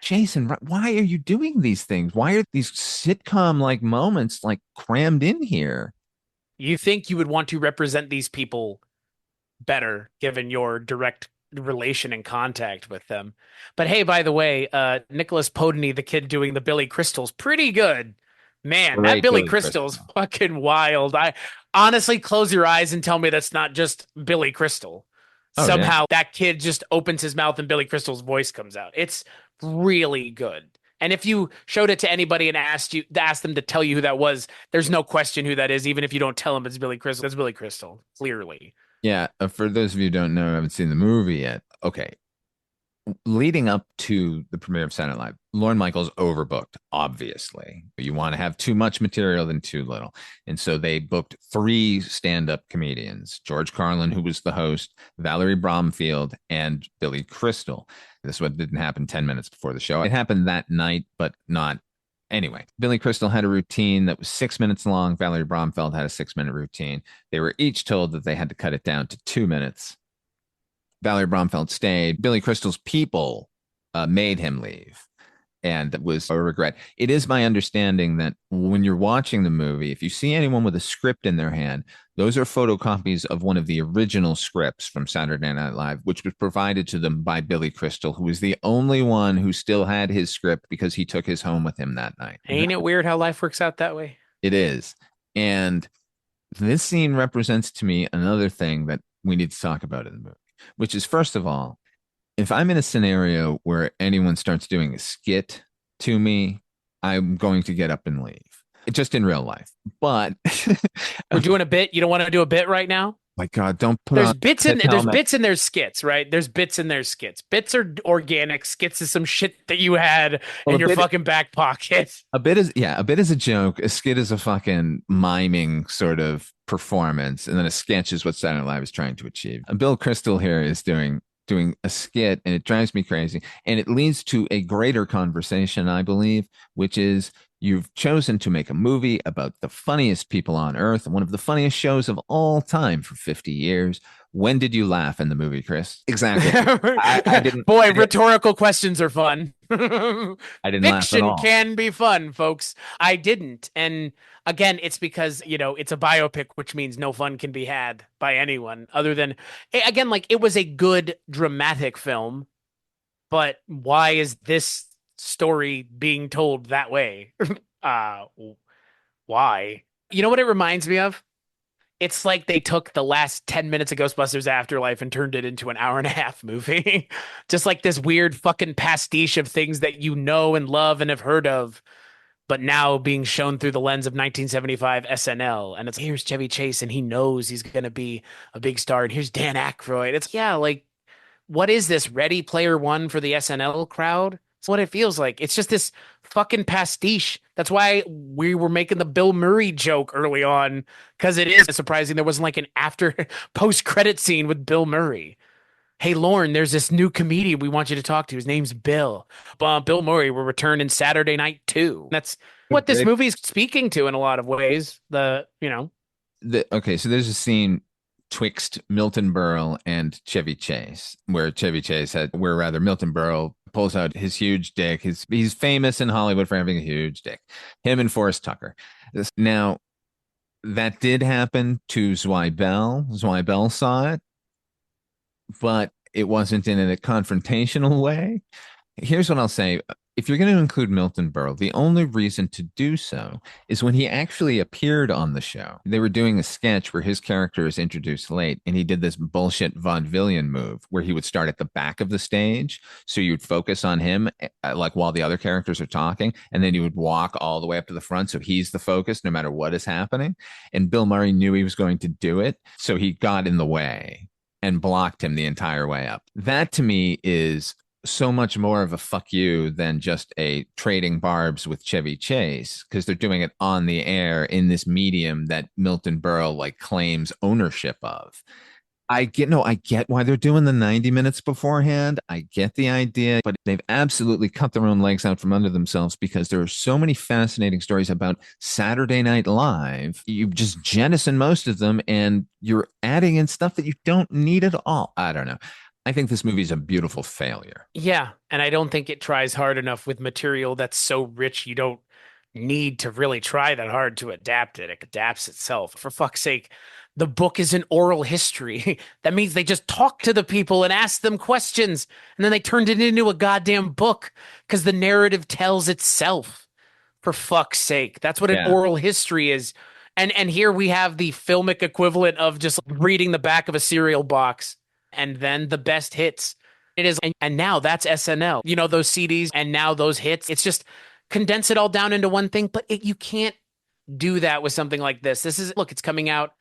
Jason, why are you doing these things? Why are these sitcom like moments like crammed in here? You think you would want to represent these people better given your direct relation and contact with them. But hey, by the way, Nicholas Podney, the kid doing the Billy Crystal's pretty good. Man, Great that Billy Crystal's fucking wild. I honestly, close your eyes and tell me that's not just Billy Crystal. Somehow that kid just opens his mouth and Billy Crystal's voice comes out. It's really good. And if you showed it to anybody and asked them to tell you who that was, there's no question who that is. Even if you don't tell them it's Billy Crystal, that's Billy Crystal, clearly. Yeah. For those of you who don't know, haven't seen the movie yet. Okay. leading up to the premiere of Saturday Night Live, Lorne Michaels overbooked, obviously. You want to have too much material than too little. And so they booked 3 stand-up comedians, George Carlin, who was the host, Valerie Bromfield, and Billy Crystal. This is what didn't happen 10 minutes before the show. It happened that night, but not. Anyway, Billy Crystal had a routine that was 6 minutes long. Valerie Bromfield had a 6-minute routine. They were each told that they had to cut it down to 2 minutes. Valerie Bromfield stayed. Billy Crystal's people made him leave, and that was a regret. It is my understanding that when you're watching the movie, if you see anyone with a script in their hand, those are photocopies of one of the original scripts from Saturday Night Live, which was provided to them by Billy Crystal, who was the only one who still had his script because he took his home with him that night. Ain't it weird how life works out that way? It is. And this scene represents to me another thing that we need to talk about in the movie, which is, first of all, if I'm in a scenario where anyone starts doing a skit to me, I'm going to get up and leave. Just in real life. But we're doing a bit. You don't want to do a bit right now? My God, don't put there's on bits in there's bits in there's skits, right? There's bits in there's skits. Bits are organic. Skits is some shit that you had in your fucking back pocket. A bit is a joke. A skit is a fucking miming sort of performance, and then a sketch is what Saturday Night Live is trying to achieve. And Bill Crystal here is doing a skit, and it drives me crazy. And it leads to a greater conversation, I believe, which is you've chosen to make a movie about the funniest people on earth, one of the funniest shows of all time for 50 years. When did you laugh in the movie, Chris? Exactly. I didn't. Boy, rhetorical questions are fun. I didn't laugh at all. Fiction can be fun, folks. I didn't. And again, it's because, it's a biopic, which means no fun can be had by anyone other than, again, like it was a good dramatic film, but why is this story being told that way? Why? You know what it reminds me of? It's like they took the last 10 minutes of Ghostbusters Afterlife and turned it into an hour-and-a-half movie. Just like this weird fucking pastiche of things that you know and love and have heard of, but now being shown through the lens of 1975 SNL. And it's, here's Chevy Chase, and he knows he's going to be a big star. And here's Dan Aykroyd. It's, like, what is this, Ready Player One for the SNL crowd? It's what it feels like. It's just this fucking pastiche. That's why we were making the Bill Murray joke early on, because it is surprising there wasn't like an after post-credit scene with Bill Murray. Hey, Lorne, there's this new comedian we want you to talk to. His name's Bill. Bill Murray will return in Saturday Night 2. That's what this movie is speaking to in a lot of ways. Okay, so there's a scene twixt Milton Berle and Chevy Chase, where Milton Berle pulls out his huge dick. He's famous in Hollywood for having a huge dick. Him and Forrest Tucker. Now, that did happen to Zweibel. Zweibel saw it, but it wasn't in a confrontational way. Here's what I'll say. If you're going to include Milton Berle, the only reason to do so is when he actually appeared on the show. They were doing a sketch where his character is introduced late, and he did this bullshit vaudevillian move where he would start at the back of the stage. So you'd focus on him like while the other characters are talking, and then you would walk all the way up to the front. So he's the focus no matter what is happening. And Bill Murray knew he was going to do it. So he got in the way and blocked him the entire way up. That to me is so much more of a fuck you than just a trading barbs with Chevy Chase, because they're doing it on the air in this medium that Milton Berle claims ownership of. I get why they're doing the 90 minutes beforehand. I get the idea, but they've absolutely cut their own legs out from under themselves, because there are so many fascinating stories about Saturday Night Live. You just jettison most of them, and you're adding in stuff that you don't need at all. I don't know. I think this movie is a beautiful failure. Yeah, and I don't think it tries hard enough with material that's so rich you don't need to really try that hard to adapt it. It adapts itself. For fuck's sake, the book is an oral history. That means they just talk to the people and ask them questions, and then they turned it into a goddamn book because the narrative tells itself. For fuck's sake, that's what an oral history is. And here we have the filmic equivalent of just reading the back of a cereal box. And then the best hits. It is, and now that's SNL. Those CDs and now those hits. It's just condense it all down into one thing. But you can't do that with something like this. Look, it's coming out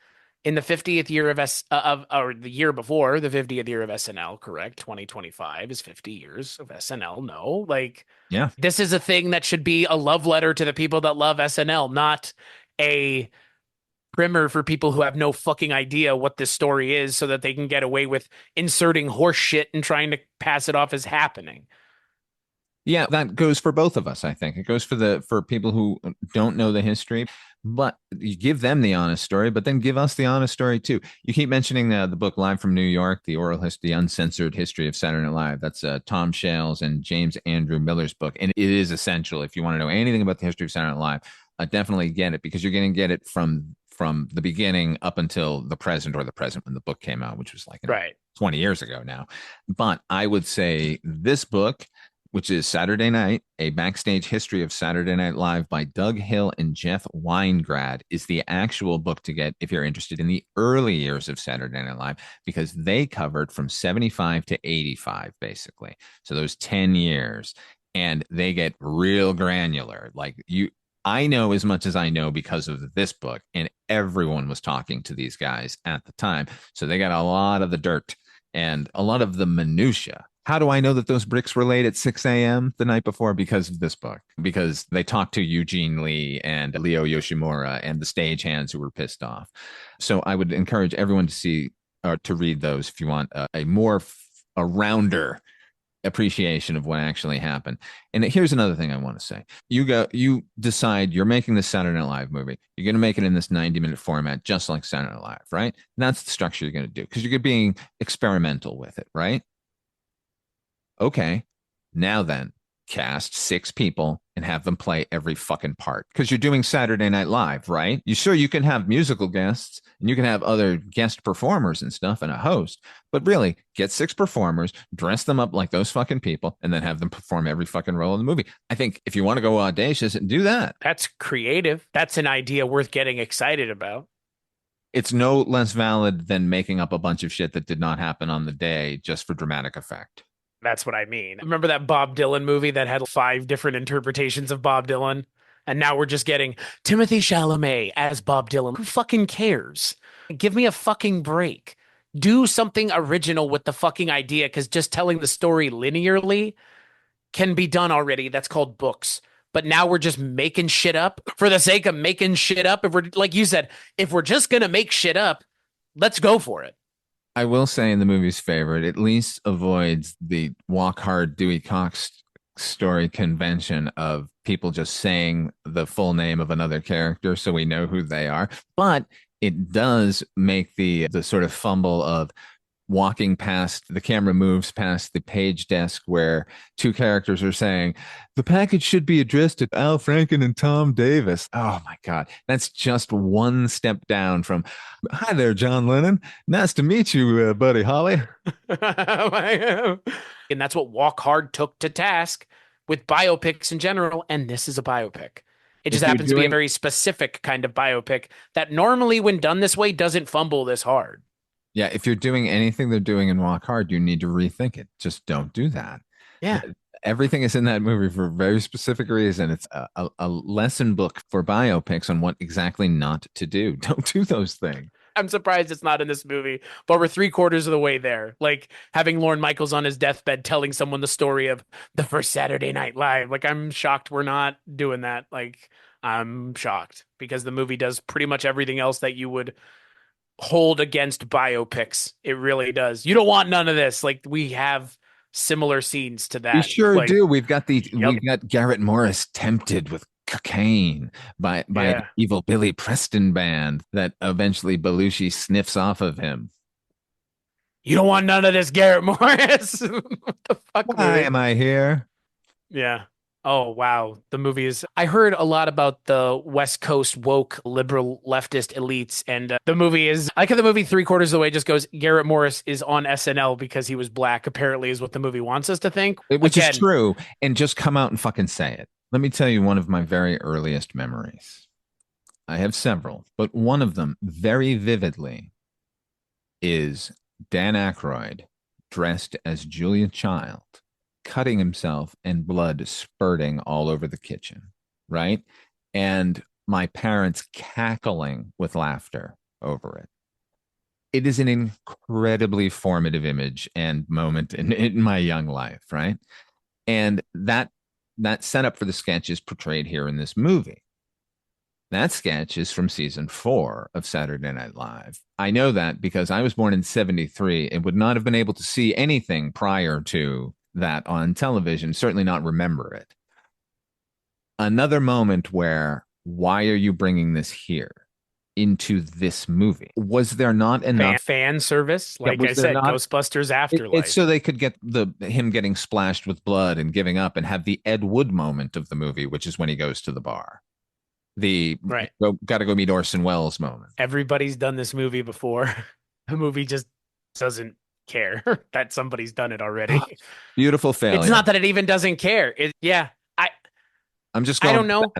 in the 50th year of or the year before the 50th year of SNL, correct? 2025 is 50 years of SNL. No, like, Yeah. this is a thing that should be a love letter to the people that love SNL, not a primer for people who have no fucking idea what this story is so that they can get away with inserting horse shit and trying to pass it off as happening. Yeah, that goes for both of us, I think. It goes for people who don't know the history, but you give them the honest story, but then give us the honest story too. You keep mentioning the book Live from New York, the oral history, uncensored history of Saturday Night Live. That's Tom Shales and James Andrew Miller's book, and it is essential if you want to know anything about the history of Saturday Night Live. Definitely get it, because you're going to get it from the beginning up until the present, or the present when the book came out, which was like right 20 years ago now. But I would say this book, which is Saturday Night, a backstage history of Saturday Night Live by Doug Hill and Jeff Weingrad, is the actual book to get if you're interested in the early years of Saturday Night Live, because they covered from 75 to 85, basically. So those 10 years, and they get real granular. I know as much as I know because of this book, and everyone was talking to these guys at the time. So they got a lot of the dirt and a lot of the minutia. How do I know that those bricks were laid at 6 a.m. the night before? Because of this book. Because they talked to Eugene Lee and Leo Yoshimura and the stagehands who were pissed off. So I would encourage everyone to see or to read those if you want a rounder appreciation of what actually happened. And here's another thing I want to say. You decide you're making this Saturday Night Live movie. You're going to make it in this 90-minute format, just like Saturday Night Live, right? And that's the structure you're going to do, because you're being experimental with it, right? Okay, now then, cast 6 people and have them play every fucking part, because you're doing Saturday Night Live, right? You can have musical guests and you can have other guest performers and stuff and a host, but really get 6 performers, dress them up like those fucking people, and then have them perform every fucking role in the movie. I think if you want to go audacious, do that. That's creative. That's an idea worth getting excited about. It's no less valid than making up a bunch of shit that did not happen on the day just for dramatic effect. That's what I mean. Remember that Bob Dylan movie that had 5 different interpretations of Bob Dylan? And now we're just getting Timothée Chalamet as Bob Dylan. Who fucking cares? Give me a fucking break. Do something original with the fucking idea, because just telling the story linearly can be done already. That's called books. But now we're just making shit up for the sake of making shit up. If we're, like you said, if we're just going to make shit up, let's go for it. I will say, in the movie's favor, it at least avoids the Walk Hard Dewey Cox story convention of people just saying the full name of another character so we know who they are. But it does make the sort of fumble of walking past, the camera moves past the page desk where 2 characters are saying, the package should be addressed to Al Franken and Tom Davis. Oh my God. That's just one step down from, hi there, John Lennon. Nice to meet you, Buddy Holly. And that's what Walk Hard took to task with biopics in general. And this is a biopic. It just happens to be a very specific kind of biopic that normally, when done this way, doesn't fumble this hard. Yeah, if you're doing anything they're doing in Walk Hard, you need to rethink it. Just don't do that. Yeah. Everything is in that movie for a very specific reason. It's a lesson book for biopics on what exactly not to do. Don't do those things. I'm surprised it's not in this movie, but we're 3/4 of the way there. Like having Lorne Michaels on his deathbed telling someone the story of the first Saturday Night Live. Like, I'm shocked we're not doing that. Like, I'm shocked, because the movie does pretty much everything else that you would hold against biopics. It really does. You don't want none of this. Like, we have similar scenes to that. We sure do. We've got Yep. Garrett Morris tempted with cocaine by an evil Billy Preston band that eventually Belushi sniffs off of him. You don't want none of this, Garrett Morris. What the fuck? Why am I here? Yeah. Oh, wow. The movie is... I heard a lot about the West Coast woke liberal leftist elites, and the movie is... I like how the movie 3/4 of the way just goes, Garrett Morris is on SNL because he was black, apparently, is what the movie wants us to think. Which is true. And just come out and fucking say it. Let me tell you one of my very earliest memories. I have several, but one of them very vividly is Dan Aykroyd dressed as Julia Child, cutting himself and blood spurting all over the kitchen, right? And my parents cackling with laughter over it. it is an incredibly formative image and moment in my young life, right? And that setup for the sketch is portrayed here in this movie. That sketch is from season 4 of Saturday Night Live. I know that because I was born in 73 and would not have been able to see anything prior to that on television, certainly not remember it. Another moment where, why are you bringing this here into this movie? Was there not enough fan service? Like I said, Ghostbusters Afterlife. It's so they could get him getting splashed with blood and giving up and have the Ed Wood moment of the movie, which is when he goes to the bar. The gotta go meet Orson Welles moment. Everybody's done this movie before. The movie just doesn't care that somebody's done it already. Beautiful failure. It's not that it even doesn't care. I'm just I don't know.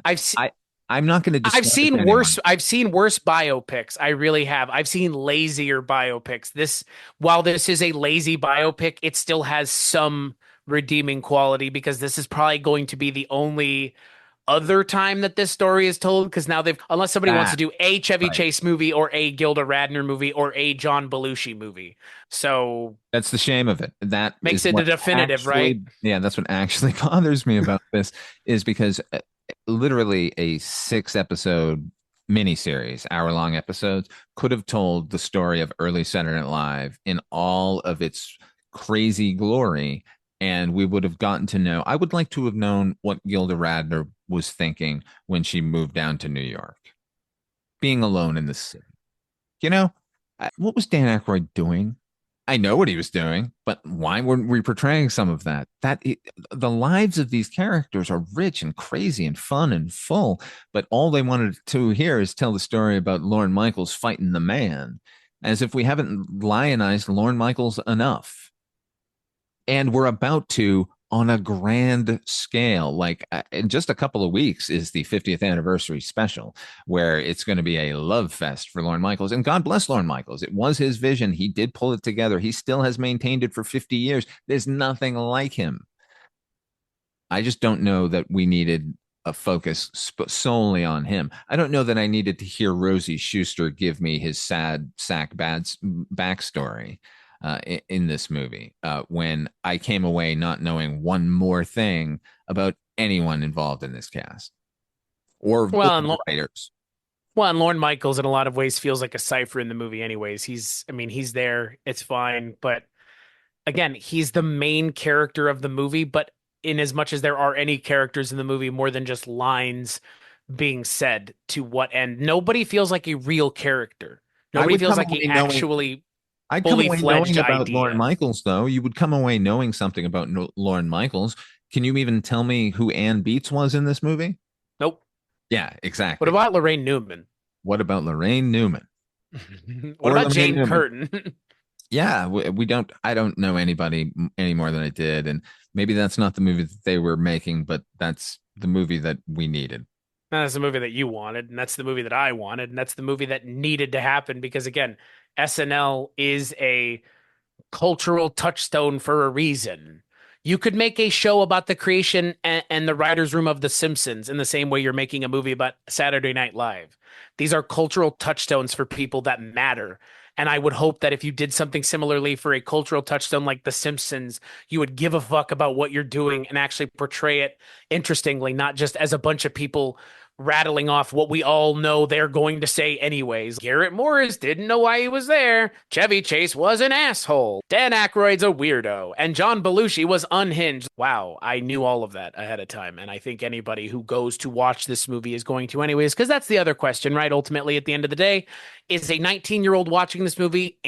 I'm not going to. I've seen worse. I've seen worse biopics. I really have. I've seen lazier biopics. While this is a lazy biopic, it still has some redeeming quality because this is probably going to be the only other time that this story is told, because now unless somebody wants to do a Chevy Chase movie or a Gilda Radner movie or a John Belushi movie. So that's the shame of it. That makes it a definitive, right? Yeah, that's what actually bothers me about this is because literally a 6-episode miniseries, hour-long episodes, could have told the story of early Saturday Night Live in all of its crazy glory, and we would have gotten to know. I would like to have known what Gilda Radner was thinking when she moved down to New York, being alone in the city. What was Dan Aykroyd doing? I know what he was doing, but why weren't we portraying some of that? The lives of these characters are rich and crazy and fun and full, but all they wanted to hear is tell the story about Lorne Michaels fighting the man, as if we haven't lionized Lorne Michaels enough. And we're about to, on a grand scale, like in just a couple of weeks is the 50th anniversary special, where it's going to be a love fest for Lorne Michaels. And God bless Lorne Michaels. It was his vision. He did pull it together. He still has maintained it for 50 years. There's nothing like him. I just don't know that we needed a focus solely on him. I don't know that I needed to hear Rosie Schuster give me his sad sack backstory in this movie, when I came away not knowing one more thing about anyone involved in this cast or writers. Well, and Lorne Michaels in a lot of ways feels like a cipher in the movie anyways. He's there, it's fine, but again, he's the main character of the movie, but in as much as there are any characters in the movie more than just lines being said, to what end? Nobody feels like a real character. Nobody feels like he actually I'd come away knowing about Lorne Michaels, though. You would come away knowing something about Lorne Michaels. Can you even tell me who Ann Beats was in this movie? Nope. Yeah, exactly. What about Lorraine Newman? What about Lorraine Newman? What about Jane Curtin? Yeah, we don't. I don't know anybody any more than I did, and maybe that's not the movie that they were making, but that's the movie that we needed. That's the movie that you wanted, and that's the movie that I wanted, and that's the movie that needed to happen because, again, SNL is a cultural touchstone for a reason. You could make a show about the creation and the writer's room of The Simpsons in the same way you're making a movie about Saturday Night Live. These are cultural touchstones for people that matter. And I would hope that if you did something similarly for a cultural touchstone like The Simpsons, you would give a fuck about what you're doing and actually portray it interestingly, not just as a bunch of people rattling off what we all know they're going to say anyways. Garrett Morris didn't know why he was there. Chevy Chase was an asshole. Dan Aykroyd's a weirdo. And John Belushi was unhinged. Wow, I knew all of that ahead of time. And I think anybody who goes to watch this movie is going to anyways, because that's the other question, right? Ultimately, at the end of the day, is a 19-year-old watching this movie?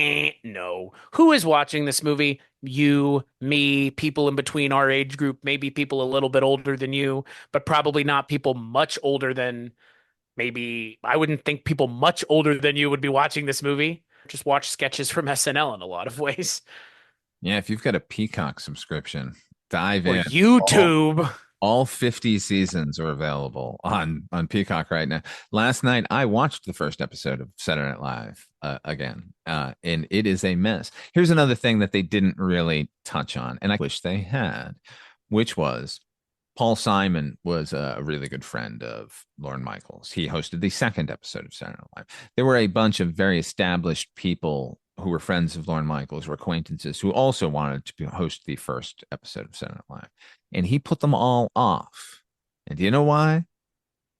No. Who is watching this movie? You, me, people in between our age group, maybe people a little bit older than you, but probably not people much older than maybe. I wouldn't think people much older than you would be watching this movie. Just watch sketches from SNL in a lot of ways. Yeah, if you've got a Peacock subscription, dive or in. YouTube. All 50 seasons are available on Peacock right now. Last night, I watched the first episode of Saturday Night Live again, and it is a mess. Here's another thing that they didn't really touch on, and I wish they had, which was Paul Simon was a really good friend of Lorne Michaels. He hosted the second episode of Saturday Night Live. There were a bunch of very established people who were friends of Lorne Michaels, were acquaintances, who also wanted to host the first episode of Saturday Night Live. And he put them all off. And do you know why?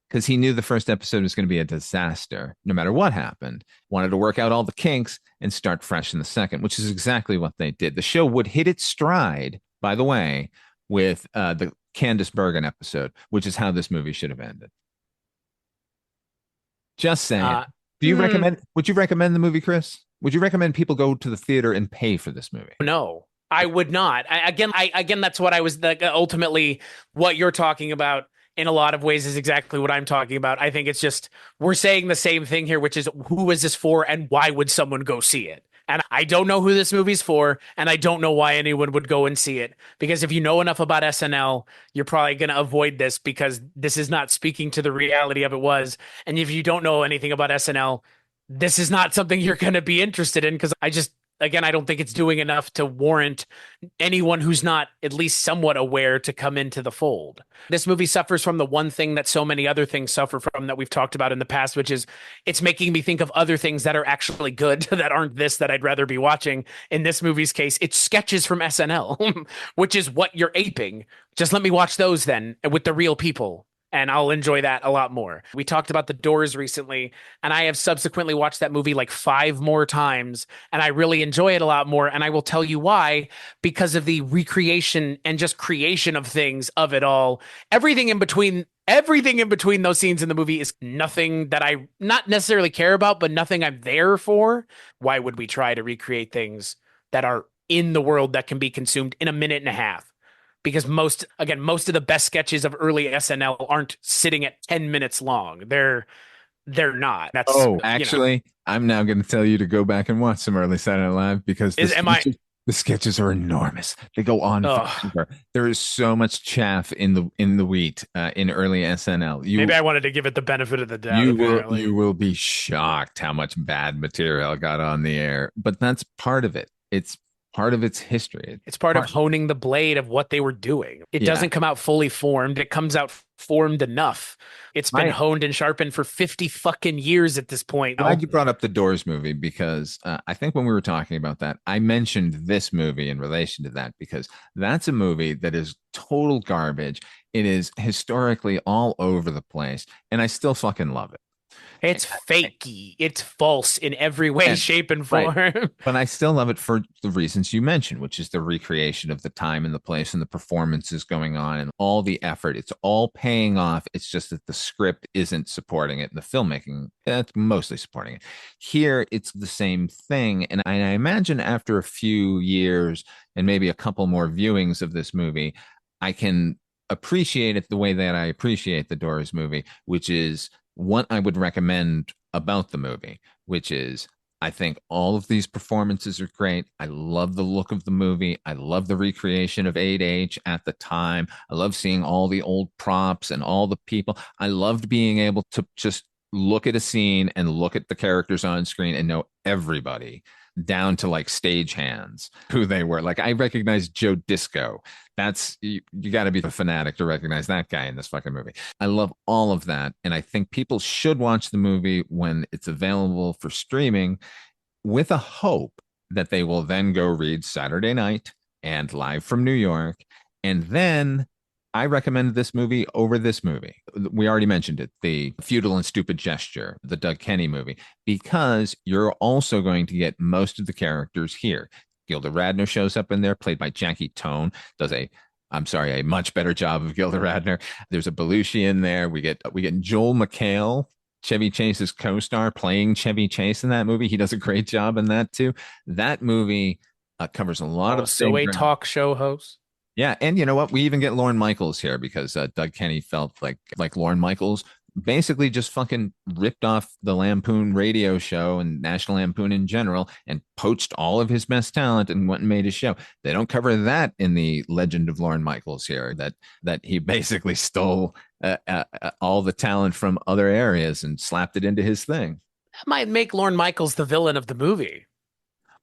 Because he knew the first episode was going to be a disaster, no matter what happened. Wanted to work out all the kinks and start fresh in the second, which is exactly what they did. The show would hit its stride, by the way, with the Candice Bergen episode, which is how this movie should have ended. Just saying. Do you recommend? Would you recommend the movie, Chris? Would you recommend people go to the theater and pay for this movie? No, I would not. Again, that's what I was ultimately what you're talking about. In a lot of ways is exactly what I'm talking about. I think it's just we're saying the same thing here, which is who is this for and why would someone go see it? And I don't know who this movie's for, and I don't know why anyone would go and see it. Because if you know enough about SNL, you're probably going to avoid this because this is not speaking to the reality of it was. And if you don't know anything about SNL, this is not something you're going to be interested in because I don't think it's doing enough to warrant anyone who's not at least somewhat aware to come into the fold. This movie suffers from the one thing that so many other things suffer from that we've talked about in the past, which is it's making me think of other things that are actually good that aren't this that I'd rather be watching. In this movie's case, it's sketches from SNL, which is what you're aping. Just let me watch those then with the real people. And I'll enjoy that a lot more. We talked about The Doors recently, and I have subsequently watched that movie like 5 more times, and I really enjoy it a lot more. And I will tell you why, because of the recreation and just creation of things of it all. Everything in between those scenes in the movie is nothing that I not necessarily care about, but nothing I'm there for. Why would we try to recreate things that are in the world that can be consumed in a minute and a half? Because most of the best sketches of early SNL aren't sitting at 10 minutes long. They're not. That's actually, I'm now going to tell you to go back and watch some early Saturday Night Live because the sketches are enormous. They go on forever. There is so much chaff in the wheat in early SNL. Maybe I wanted to give it the benefit of the doubt. You will be shocked how much bad material got on the air, but that's part of it. It's part of its history. It's part of honing the blade of what they were doing. It doesn't come out fully formed. It comes out formed enough. It's been honed and sharpened for 50 fucking years at this point. I'm glad you brought up the Doors movie because I think when we were talking about that, I mentioned this movie in relation to that because that's a movie that is total garbage. It is historically all over the place, and I still fucking love it. It's fakey. It's false in every way, shape, and form. Right. But I still love it for the reasons you mentioned, which is the recreation of the time and the place and the performances going on and all the effort. It's all paying off. It's just that the script isn't supporting it. The filmmaking, that's mostly supporting it. Here, it's the same thing. And I imagine after a few years and maybe a couple more viewings of this movie, I can appreciate it the way that I appreciate the Doors movie, which is what I would recommend about the movie, which is I think all of these performances are great. I love the look of the movie. I love the recreation of 8H at the time. I love seeing all the old props and all the people. I loved being able to just look at a scene and look at the characters on screen and know everybody down to like stagehands who they were. Like I recognized Joe Disco. That's you got to be a fanatic to recognize that guy in this fucking movie. I love all of that, and I think people should watch the movie when it's available for streaming, with a hope that they will then go read Saturday Night and Live from New York, and then I recommend this movie over this movie. We already mentioned it, the Futile and Stupid Gesture, the Doug Kenny movie, because you're also going to get most of the characters here. Gilda Radner shows up in there, played by Jackie Tone, does a much better job of Gilda Radner. There's a Belushi in there. We get Joel McHale, Chevy Chase's co-star, playing Chevy Chase in that movie. He does a great job in that too. That movie covers a lot of so a talk show host. Yeah, and you know what? We even get Lorne Michaels here because Doug Kenny felt like Lorne Michaels basically just fucking ripped off the Lampoon radio show and National Lampoon in general and poached all of his best talent and went and made his show. They don't cover that in the Legend of Lorne Michaels here, that he basically stole all the talent from other areas and slapped it into his thing. That might make Lorne Michaels the villain of the movie.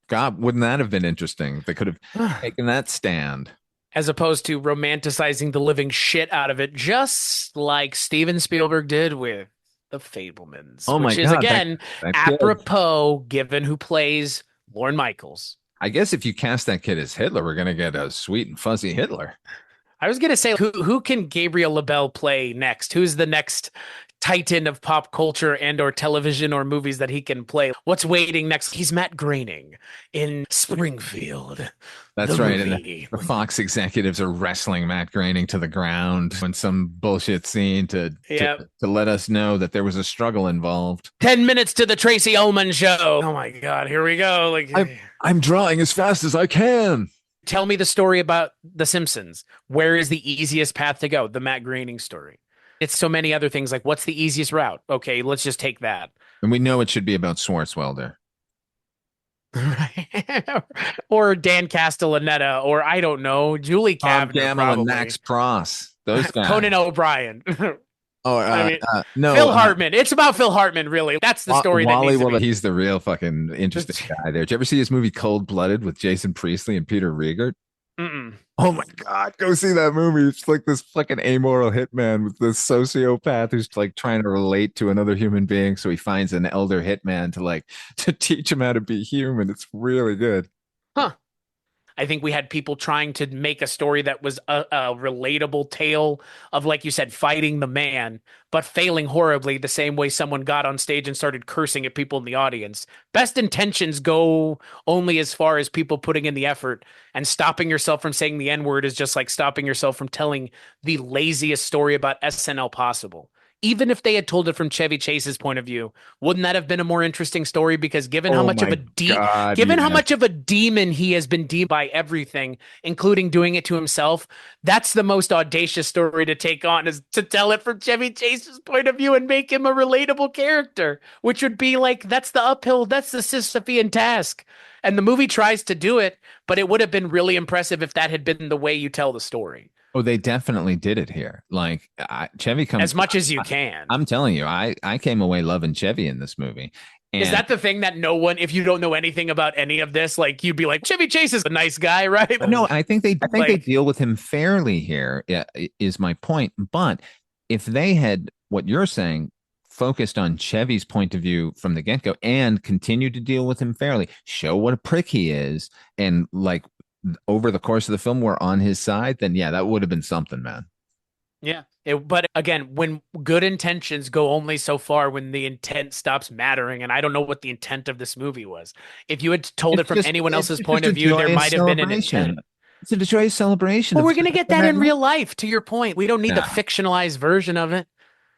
God, wouldn't that have been interesting? They could have taken that stand. As opposed to romanticizing the living shit out of it, just like Steven Spielberg did with The Fabelmans. Oh my which is, God, again, that's apropos, given who plays Lorne Michaels. I guess if you cast that kid as Hitler, we're going to get a sweet and fuzzy Hitler. I was going to say, who can Gabriel LaBelle play next? Who's the next titan of pop culture and or television or movies that he can play? What's waiting next? He's Matt Groening in Springfield. That's right. And the Fox executives are wrestling Matt Groening to the ground in some bullshit scene to let us know that there was a struggle involved. 10 minutes to the Tracy Ullman show. Oh my God, here we go. I'm drawing as fast as I can. Tell me the story about The Simpsons. Where is the easiest path to go? The Matt Groening story. It's so many other things. Like, what's the easiest route? Okay, let's just take that. And we know it should be about Swartzwelder. Or Dan Castellaneta, or I don't know, Julie Kavner, Gamble and Max Pross. Those guys. Conan O'Brien. No, Phil Hartman. It's about Phil Hartman, really. That's the story. He's the real fucking interesting guy there. Did you ever see his movie Cold Blooded with Jason Priestley and Peter Riegert? Mm-mm. Oh my God, go see that movie. It's like this fucking amoral hitman with this sociopath who's like trying to relate to another human being. So he finds an elder hitman to teach him how to be human. It's really good. Huh. I think we had people trying to make a story that was a relatable tale of, like you said, fighting the man, but failing horribly the same way someone got on stage and started cursing at people in the audience. Best intentions go only as far as people putting in the effort, and stopping yourself from saying the N-word is just like stopping yourself from telling the laziest story about SNL possible. Even if they had told it from Chevy Chase's point of view, wouldn't that have been a more interesting story? Because given how much of a demon he has been deemed by everything, including doing it to himself, that's the most audacious story to take on, is to tell it from Chevy Chase's point of view and make him a relatable character, which would be like, that's the Sisyphean task. And the movie tries to do it, but it would have been really impressive if that had been the way you tell the story. Oh, they definitely did it here. Like Chevy comes as much as you can. I'm telling you, I came away loving Chevy in this movie. And is that the thing that no one, if you don't know anything about any of this, like you'd be like, Chevy Chase is a nice guy, right? No, I think they deal with him fairly here, is my point. But if they had, what you're saying, focused on Chevy's point of view from the get-go and continued to deal with him fairly, show what a prick he is, and like over the course of the film we're on his side, then yeah, that would have been something, man. Yeah. But again, when good intentions go only so far, when the intent stops mattering, and I don't know what the intent of this movie was. If you had told it from anyone else's point of view, there might have been an intent. It's a joyous celebration. Well, we're going to get that in real life, to your point. We don't need the fictionalized version of it.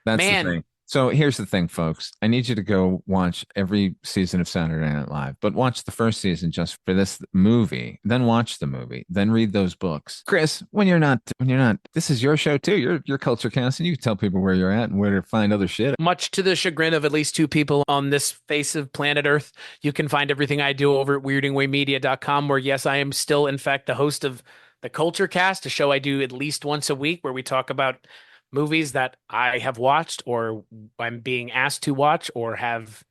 That's the thing. So here's the thing, folks. I need you to go watch every season of Saturday Night Live, but watch the first season just for this movie, then watch the movie, then read those books. Chris, when you're not, this is your show too. You're Kulturecast, and you can tell people where you're at and where to find other shit. Much to the chagrin of at least two people on this face of planet Earth, you can find everything I do over at weirdingwaymedia.com, where yes, I am still, in fact, the host of the Kulturecast, a show I do at least once a week where we talk about movies that I have watched or I'm being asked to watch or have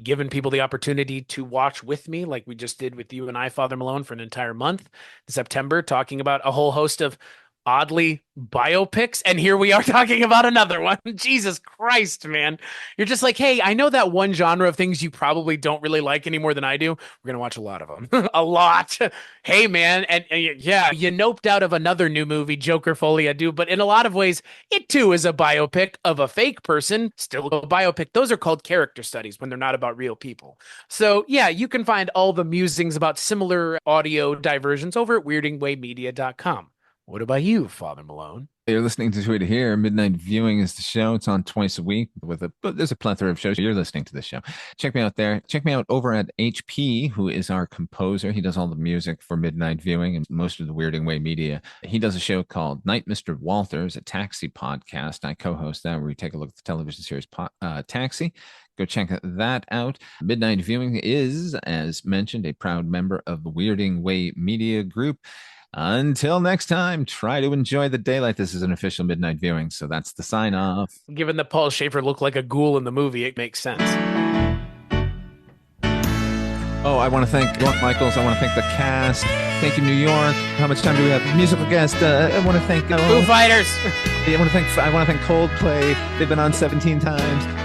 given people the opportunity to watch with me, like we just did with you and I, Father Malone, for an entire month in September, talking about a whole host of oddly biopics. And here we are talking about another one. Jesus Christ, man. You're just like, hey, I know that one genre of things you probably don't really like any more than I do. We're going to watch a lot of them. A lot. Hey, man. And yeah, you noped out of another new movie, Joker Folia Do, but in a lot of ways, it too is a biopic of a fake person, still a biopic. Those are called character studies when they're not about real people. So yeah, you can find all the musings about similar audio diversions over at weirdingwaymedia.com. What about you, Father Malone? You're listening to Tweet Here. Midnight Viewing is the show. It's on twice a week but there's a plethora of shows. You're listening to the show. Check me out there. Check me out over at HP, who is our composer. He does all the music for Midnight Viewing and most of the Weirding Way media. He does a show called Night Mr. Walters, a taxi podcast. I co-host that, where we take a look at the television series Taxi. Go check that out. Midnight Viewing is, as mentioned, a proud member of the Weirding Way Media Group. Until next time, try to enjoy the daylight. This is an official Midnight Viewing, so that's the sign off. Given that Paul Schaefer looked like a ghoul in the movie, it makes sense. Oh, I want to thank Lorne Michaels. I want to thank the cast. Thank you, New York. How much time do we have? Musical guest. I want to thank Foo Fighters. I want to thank Coldplay. They've been on 17 times.